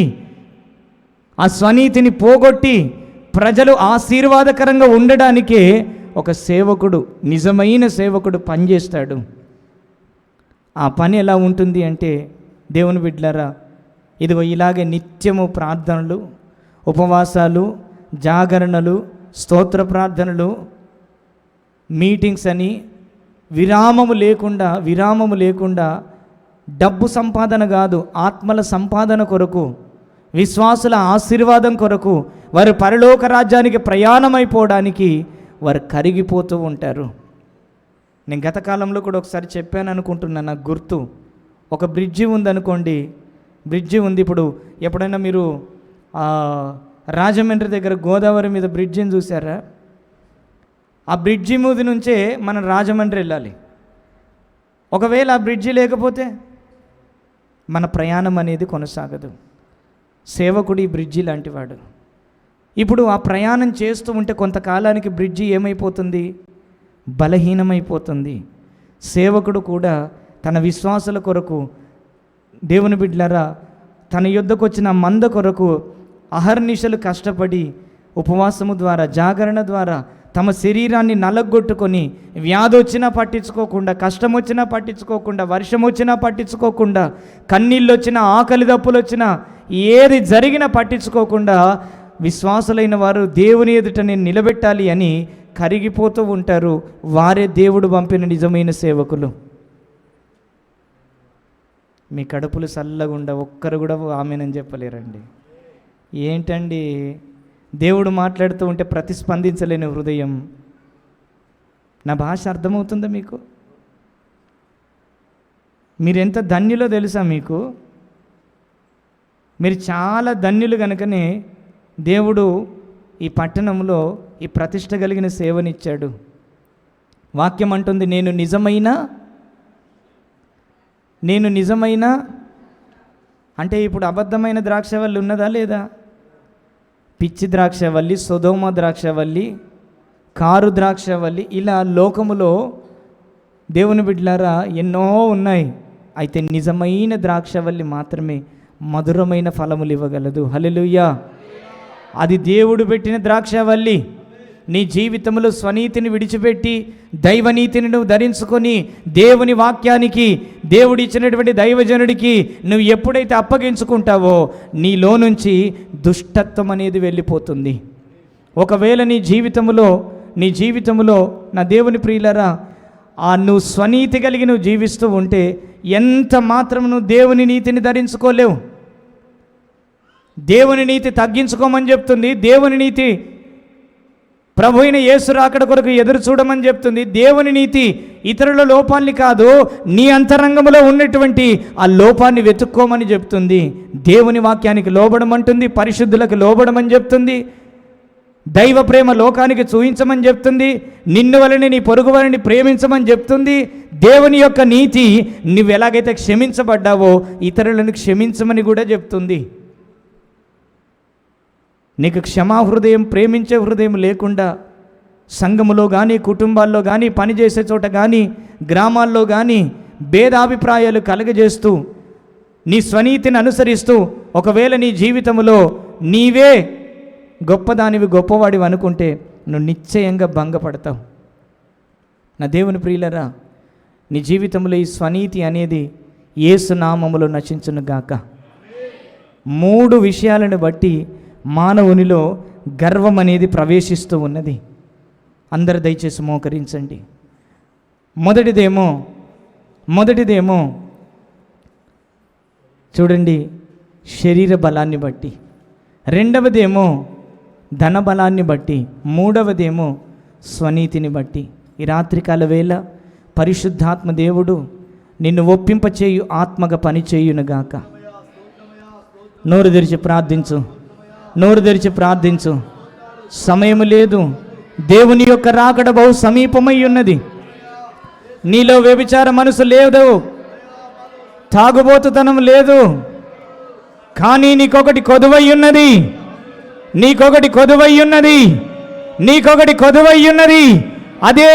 ఆ స్వనీతిని పోగొట్టి ప్రజలు ఆశీర్వాదకరంగా ఉండడానికే ఒక సేవకుడు, నిజమైన సేవకుడు పనిచేస్తాడు. ఆ పని ఎలా ఉంటుంది అంటే దేవుని బిడ్డలారా, ఇదిగో ఇలాగే నిత్యము ప్రార్థనలు, ఉపవాసాలు, జాగరణలు, స్తోత్ర ప్రార్థనలు, మీటింగ్స్ అని విరామము లేకుండా డబ్బు సంపాదన కాదు, ఆత్మల సంపాదన కొరకు, విశ్వాసుల ఆశీర్వాదం కొరకు, వారు పరలోక రాజ్యానికి ప్రయాణమైపోవడానికి వారు కరిగిపోతూ ఉంటారు. నేను గత కాలంలో కూడా ఒకసారి చెప్పాను అనుకుంటున్నా, నాకు గుర్తు. ఒక బ్రిడ్జి ఉందనుకోండి, బ్రిడ్జి ఉంది. ఇప్పుడు ఎప్పుడైనా మీరు రాజమండ్రి దగ్గర గోదావరి మీద బ్రిడ్జిని చూసారా? ఆ బ్రిడ్జి మీద నుంచే మనం రాజమండ్రి వెళ్ళాలి. ఒకవేళ ఆ బ్రిడ్జి లేకపోతే మన ప్రయాణం అనేది కొనసాగదు. సేవకుడు ఈ బ్రిడ్జి లాంటివాడు. ఇప్పుడు ఆ ప్రయాణం చేస్తూ ఉంటే కొంతకాలానికి బ్రిడ్జి ఏమైపోతుంది? బలహీనమైపోతుంది. సేవకుడు కూడా తన విశ్వాసుల కొరకు, దేవుని బిడ్డలారా, తన యుద్ధకు వచ్చిన మంద కొరకు అహర్నిశలు కష్టపడి ఉపవాసము ద్వారా, జాగరణ ద్వారా తమ శరీరాన్ని నలగొట్టుకొని, వ్యాధి వచ్చినా పట్టించుకోకుండా, కష్టం వచ్చినా పట్టించుకోకుండా, వర్షం వచ్చినా పట్టించుకోకుండా, కన్నీళ్ళు వచ్చినా, ఆకలి దప్పులు వచ్చినా, ఏది జరిగినా పట్టించుకోకుండా విశ్వాసులైన వారు దేవుని ఎదుట నేను నిలబెట్టాలి అని కరిగిపోతూ ఉంటారు. వారే దేవుడు పంపిన నిజమైన సేవకులు. మీ కడుపులు చల్లగుండా ఒక్కరు కూడా ఆమెనని చెప్పలేరండి. ఏంటండి దేవుడు మాట్లాడుతూ ఉంటే ప్రతిస్పందించలేని హృదయం. నా భాష అర్థమవుతుందా మీకు? మీరెంత ధన్యులో తెలుసా మీకు? మీరు చాలా ధన్యులు కనుకనే దేవుడు ఈ పట్టణంలో ఈ ప్రతిష్ట కలిగిన సేవనిచ్చాడు. వాక్యం అంటుంది, నేను నిజమైన అంటే ఇప్పుడు అబద్ధమైన ద్రాక్షవల్లి ఉన్నదా లేదా? పిచ్చి ద్రాక్షవల్లి, సొదొమ ద్రాక్షవల్లి, కారు ద్రాక్షవల్లి, ఇలా లోకములో దేవుని బిడ్డలారా ఎన్నో ఉన్నాయి. అయితే నిజమైన ద్రాక్షవల్లి మాత్రమే మధురమైన ఫలములు ఇవ్వగలదు. హల్లెలూయా! అది దేవుడు పెట్టిన ద్రాక్షవల్లి. నీ జీవితంలో స్వనీతిని విడిచిపెట్టి దైవనీతిని నువ్వు ధరించుకొని దేవుని వాక్యానికి, దేవుడిచ్చినటువంటి దైవజనుడికి నువ్వు ఎప్పుడైతే అప్పగించుకుంటావో నీలో నుంచి దుష్టత్వం అనేది వెళ్ళిపోతుంది. ఒకవేళ నీ జీవితంలో నా దేవుని ప్రియులరా నువ్వు స్వనీతి కలిగి నువ్వు జీవిస్తూ ఉంటే ఎంత మాత్రం నువ్వు దేవుని నీతిని ధరించుకోలేవు. దేవుని నీతి తగ్గించుకోమని చెప్తుంది. దేవుని నీతి ప్రభు అయిన యేసు రాకడ కొరకు ఎదురు చూడమని చెప్తుంది. దేవుని నీతి ఇతరుల లోపాన్ని కాదు, నీ అంతరంగంలో ఉన్నటువంటి ఆ లోపాన్ని వెతుక్కోమని చెప్తుంది. దేవుని వాక్యానికి లోబడమంటుంది, పరిశుద్ధులకు లోబడమని చెప్తుంది, దైవ ప్రేమ లోకానికి చూయించమని చెప్తుంది, నిన్ను వలని నీ పొరుగు వారిని ప్రేమించమని చెప్తుంది. దేవుని యొక్క నీతి నువ్వు ఎలాగైతే క్షమించబడ్డావో ఇతరులను క్షమించమని కూడా చెప్తుంది. నీకు క్షమా హృదయం, ప్రేమించే హృదయం లేకుండా సంఘములో కానీ, కుటుంబాల్లో కానీ, పనిచేసే చోట కానీ, గ్రామాల్లో కానీ భేదాభిప్రాయాలు కలగజేస్తూ నీ స్వనీతిని అనుసరిస్తూ ఒకవేళ నీ జీవితంలో నీవే గొప్పదానివి, గొప్పవాడివి అనుకుంటే నువ్వు నిశ్చయంగా భంగపడతావు. నా దేవుని ప్రియులరా, నీ జీవితంలో ఈ స్వనీతి అనేది యేసు నామములో నశించునుగాక. 3 విషయాలను బట్టి మానవునిలో గర్వం అనేది ప్రవేశిస్తూ ఉన్నది. అందరు దయచేసి మోకరించండి. మొదటిదేమో చూడండి, శరీర బలాన్ని బట్టి. రెండవదేమో ధన బలాన్ని బట్టి. మూడవదేమో స్వనీతిని బట్టి. ఈ రాత్రికాల వేళ పరిశుద్ధాత్మ దేవుడు నిన్ను ఒప్పింపచేయు ఆత్మగా పని చేయునుగాక. నోరు తెరిచి ప్రార్థించు. సమయం లేదు. దేవుని యొక్క రాకడ బహు సమీపమై ఉన్నది. నీలో వ్యభిచార మనసు లేదు, తాగుబోతుతనం లేదు, కానీ నీకొకటి కొదువై ఉన్నది. అదే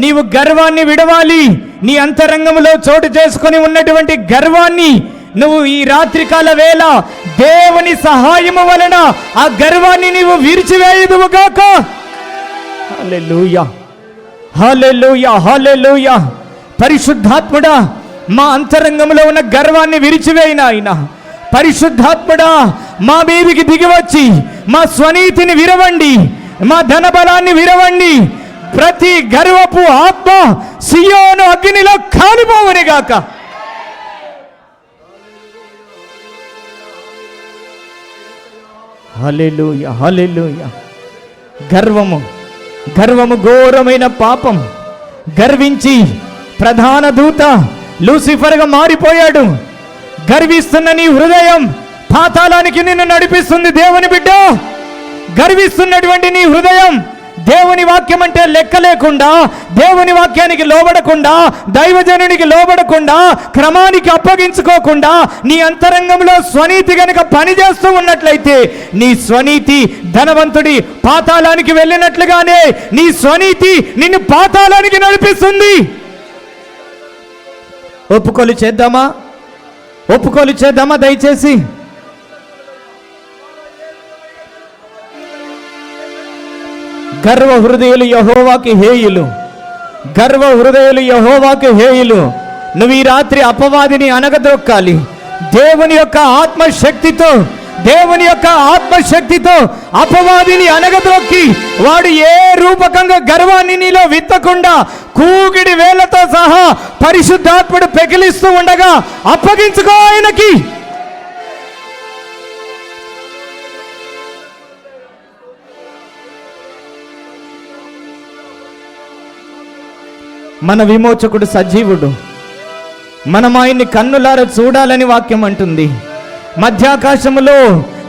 నీవు గర్వాన్ని విడవాలి. నీ అంతరంగంలో చోటు చేసుకొని ఉన్నటువంటి గర్వాన్ని నువ్వు ఈ రాత్రికాల వేళ దేవుని సహాయము వలన ఆ గర్వాన్ని నీవు విరిచివేయుదువుగాక. హల్లెలూయా, హల్లెలూయా, హల్లెలూయా. పరిశుద్ధాత్ముడా, మా అంతరంగంలో ఉన్న గర్వాన్ని విరిచివేయి నాయన. పరిశుద్ధాత్ముడా, మా మీదికి దిగివచ్చి మా స్వనీతిని విరవండి, మా ధన బలాన్ని విరవండి. ప్రతి గర్వపు ఆత్మ సియోను అగ్నిలో కాలిపోవునుగాక. హల్లెలూయా, హల్లెలూయా. గర్వము ఘోరమైన పాపం. గర్వించి ప్రధాన దూత లూసిఫర్గా మారిపోయాడు. గర్విస్తున్న నీ హృదయం పాతాళానికి నిన్ను నడిపిస్తుంది. దేవుని బిడ్డ, గర్విస్తున్నటువంటి నీ హృదయం దేవుని వాక్యం అంటే లెక్క లేకుండా, దేవుని వాక్యానికి లోబడకుండా, దైవజనునికి లోబడకుండా, క్రమానికి అప్పగించుకోకుండా నీ అంతరంగంలో స్వనీతి గనుక పనిచేస్తూ ఉన్నట్లయితే నీ స్వనీతి ధనవంతుడి పాతాళానికి వెళ్ళినట్లుగానే నీ స్వనీతి నిన్ను పాతాళానికి నడిపిస్తుంది. ఒప్పుకోలు చేద్దామా దయచేసి. గర్వ హృదయులు యెహోవాకి హేయులు. నువ్వు ఈ రాత్రి అపవాదిని అనగదొక్కాలి. దేవుని యొక్క ఆత్మశక్తితో దేవుని యొక్క ఆత్మశక్తితో అపవాదిని అనగదొక్కి వాడు ఏ రూపకంగా గర్వాన్ని నీలో విత్తకుండా కూగిడి వేలతో సహా పరిశుద్ధాత్ముడు పెకిలిస్తూ ఉండగా అప్పగించుకో ఆయనకి. మన విమోచకుడు సజీవుడు. మనం ఆయన్ని కన్నులారా చూడాలని వాక్యం అంటుంది.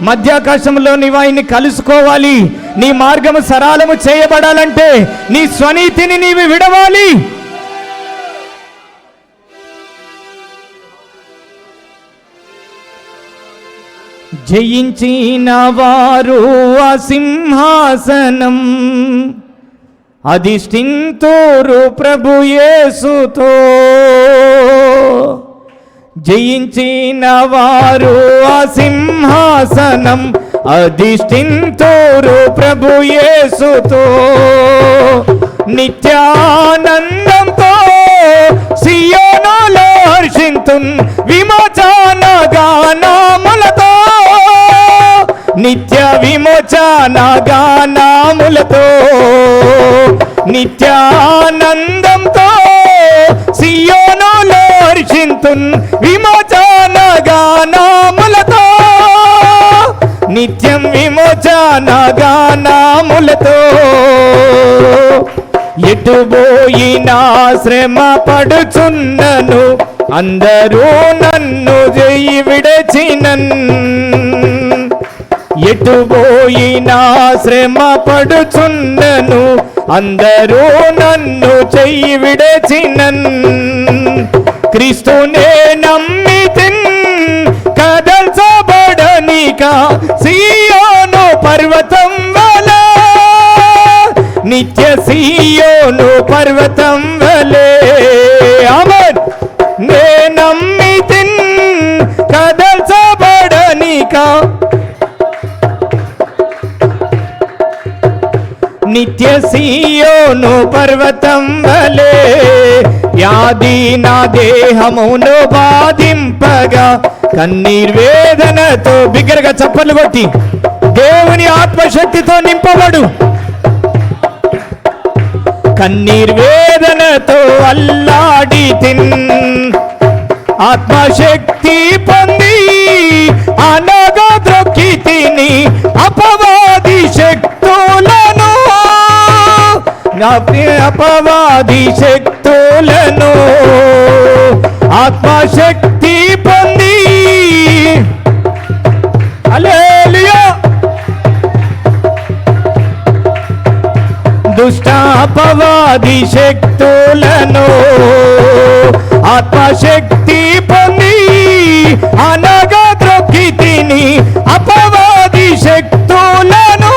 మధ్యాకాశములో నీవు ఆయన్ని కలుసుకోవాలి. నీ మార్గము సరళము చేయబడాలంటే నీ స్వనీతిని నీవు విడవాలి. జయించిన వారు ఆ సింహాసనం అధిష్ఠింతురు ప్రభు యేసుతో. జయించిన వారు ఆ సింహాసనం అధిష్ఠింతురు ప్రభు యేసుతో. నిత్యానందంతో సియోనులో హర్షింతున్ విమోచన గానములతో. నిత్య విమోచన గానములతో నిత్యానందంతో సియోనులో హర్షింతున్ విమోచన గానములతో. నిత్యం విమోచన గానములతో. ఎటుపోయినా శ్రమ పడుచున్నను అందరూ నన్ను జయి విడచినన్. ఎటుపోయినా శ్రమ పడుచున్నను అందరూ నన్ను చెయ్యి విడచినన్. క్రీస్తునే నమ్మితిన్ కదల్చబడనిక సియోను పర్వతం వలె. నిత్య సియోను పర్వతం వలె. ఆమేన్. నే నమ్మితిన్ కదల్చబడనిక నిత్య సియోను పర్వతం వలె. వ్యాధి నా దేహమును బాధింపగా కన్నీర్వేదనతో బిగ్గరగా చప్పట్లు కొట్టి దేవుని ఆత్మశక్తితో నింపబడు. కన్నీర్వేదనతో అల్లాడి తిన్ ఆత్మశక్తి పొంది అనగా ద్రొక్కి తిని అపవాది శక్తులను. అపవాది శక్తులను ఆత్మశక్తి పొంది. హల్లెలూయా. దుష్ట అపవాది శక్తులను ఆత్మశక్తి పొంది అనగా ద్రొక్కి తిని అపవాది శక్తులను.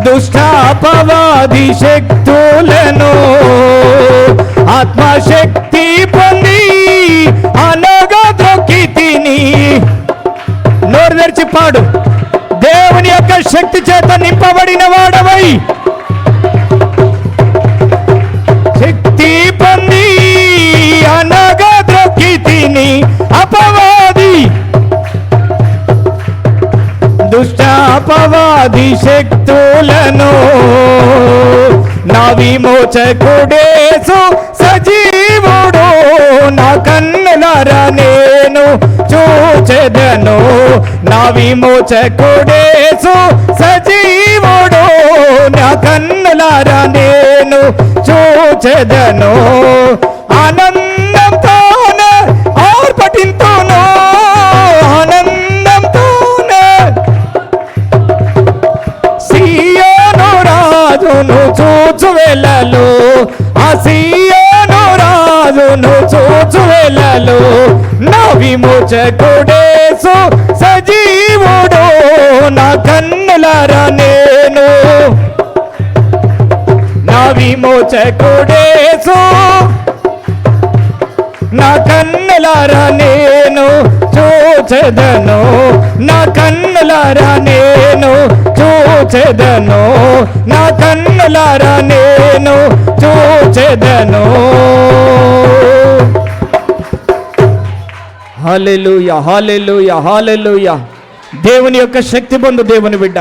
దుష్ట అపవాది శక్తులను ఆత్మశక్తి పొంది అనగా ద్రొక్కి తిని. నోరు తెరిచి పాడు. దేవుని యొక్క శక్తి చేత నింపబడిన వాడవై శక్తి పొంది అనగా ద్రొక్కి తిని అపవాది దుష్ట అపవాది శక్తులను. నా విమోచకుడేసు సజీవుడు నా కన్నులారా నేను చూచెదను. నా విమోచకుడేసు సజీవుడు నా కన్నులారా నేను చూచెదను. ఆనందంతోనే ఆర్భటింతును. ఆనందంతోనే సియోను రాజును చూచు వేళలో. ఆ సియోను రాజును చూచు వేళలో నా విమోచకుడేసు సజీవుడు నా కన్నులారా నేను. నా విమోచకుడేసు నా కన్నులారా నేను చూచెదను. నా కన్నులారా నేను చూచెదను. నా కన్నులారా నేను చూచెదను. హల్లెలూయా, హల్లెలూయా, హల్లెలూయా. దేవుని యొక్క శక్తి పొందు. దేవుని బిడ్డ,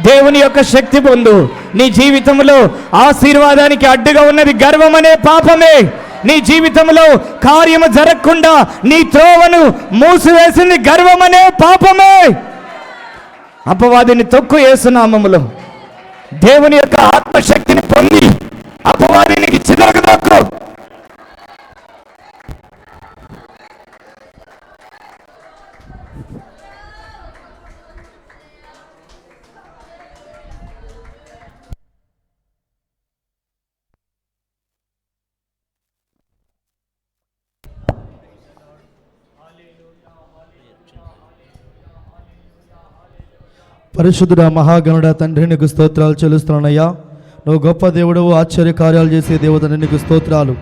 దేవుని యొక్క శక్తి పొందు. నీ జీవితంలో ఆశీర్వాదానికి అడ్డుగా ఉన్నది గర్వం అనే పాపమే. నీ జీవితంలో కార్యము జరగకుండా నీ త్రోవను మూసివేసింది గర్వం అనే పాపమే. అపవాదిని తొక్కు యేసు నామములో. దేవుని యొక్క ఆత్మశక్తిని పొంది అపవాదినికి చిదరకు తొక్కు. పరిశుద్ధుడా, మహాగణుడా, తండ్రి నీకు స్తోత్రాలు చెల్లిస్తున్నానయ్యా. నువ్వు గొప్ప దేవుడు, ఆశ్చర్య కార్యాలు చేసే దేవతని నీకు స్తోత్రాలు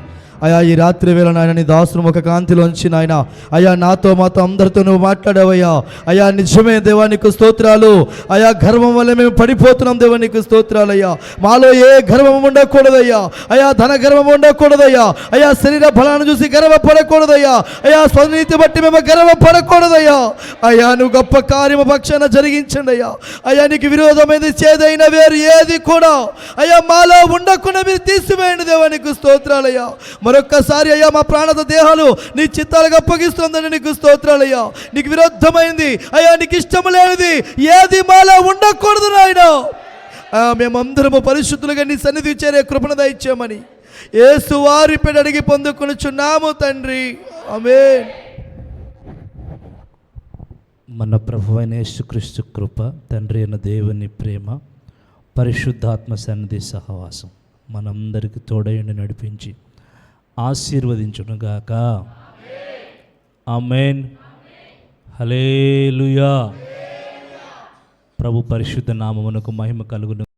అయ్యా. ఈ రాత్రి వేళ నాయన నీ దాసును ఒక కాంతిలోంచి నాయన అయ్యా నాతో మాతో అందరితో నువ్వు మాట్లాడావయ్యా. అయ్యా నిజమే దేవా, నీకు స్తోత్రాలు అయ్యా. గర్వం వల్ల మేము పడిపోతున్నాం దేవా, నీకు స్తోత్రాలయ్యా. మాలో ఏ గర్వం ఉండకూడదయ్యా. అయ్యా ధన గర్వం ఉండకూడదయ్యా. అయ్యా శరీర బలాన్ని చూసి గర్వపడకూడదయ్యా. అయ్యా స్వనీతి బట్టి మేము గర్వపడకూడదయ్యా. అయ్యా నువ్వు గొప్ప కార్యము పక్షాన జరిగించండి అయ్యా. అయ్యా నీకు విరోధమైనది చేదైన వేరు ఏది కూడా అయ్యా మాలో ఉండకుండా మీరు తీసివేయండి దేవా, నీకు స్తోత్రాలయ్యా. మరొక్కసారి అయ్యా మా ప్రాణత దేహాలు నీ చిత్తాలుగా అప్పగిస్తుందని నీకు స్తోత్రాలయ్యా. నీకు విరుద్ధమైంది అయ్యా, నీకు ఇష్టం లేనిది ఏది మాలో ఉండకూడదు నాయన. మేమందరము పరిశుద్ధులుగా నీ సన్నిధి చేరే కృపను దయచేయమని యేసు వారి పేరు అడిగి పొందుకొనుచున్నాము తండ్రి, ఆమేన్. మన ప్రభువైన యేసుక్రీస్తు కృప, తండ్రి అయిన దేవుని ప్రేమ, పరిశుద్ధాత్మ సన్నిధి సహవాసం మనందరికి తోడైండి నడిపించి ఆశీర్వదించునుగాక. ఆమేన్. హల్లెలూయా. ప్రభు పరిశుద్ధ నామమునకు మహిమ కలుగును.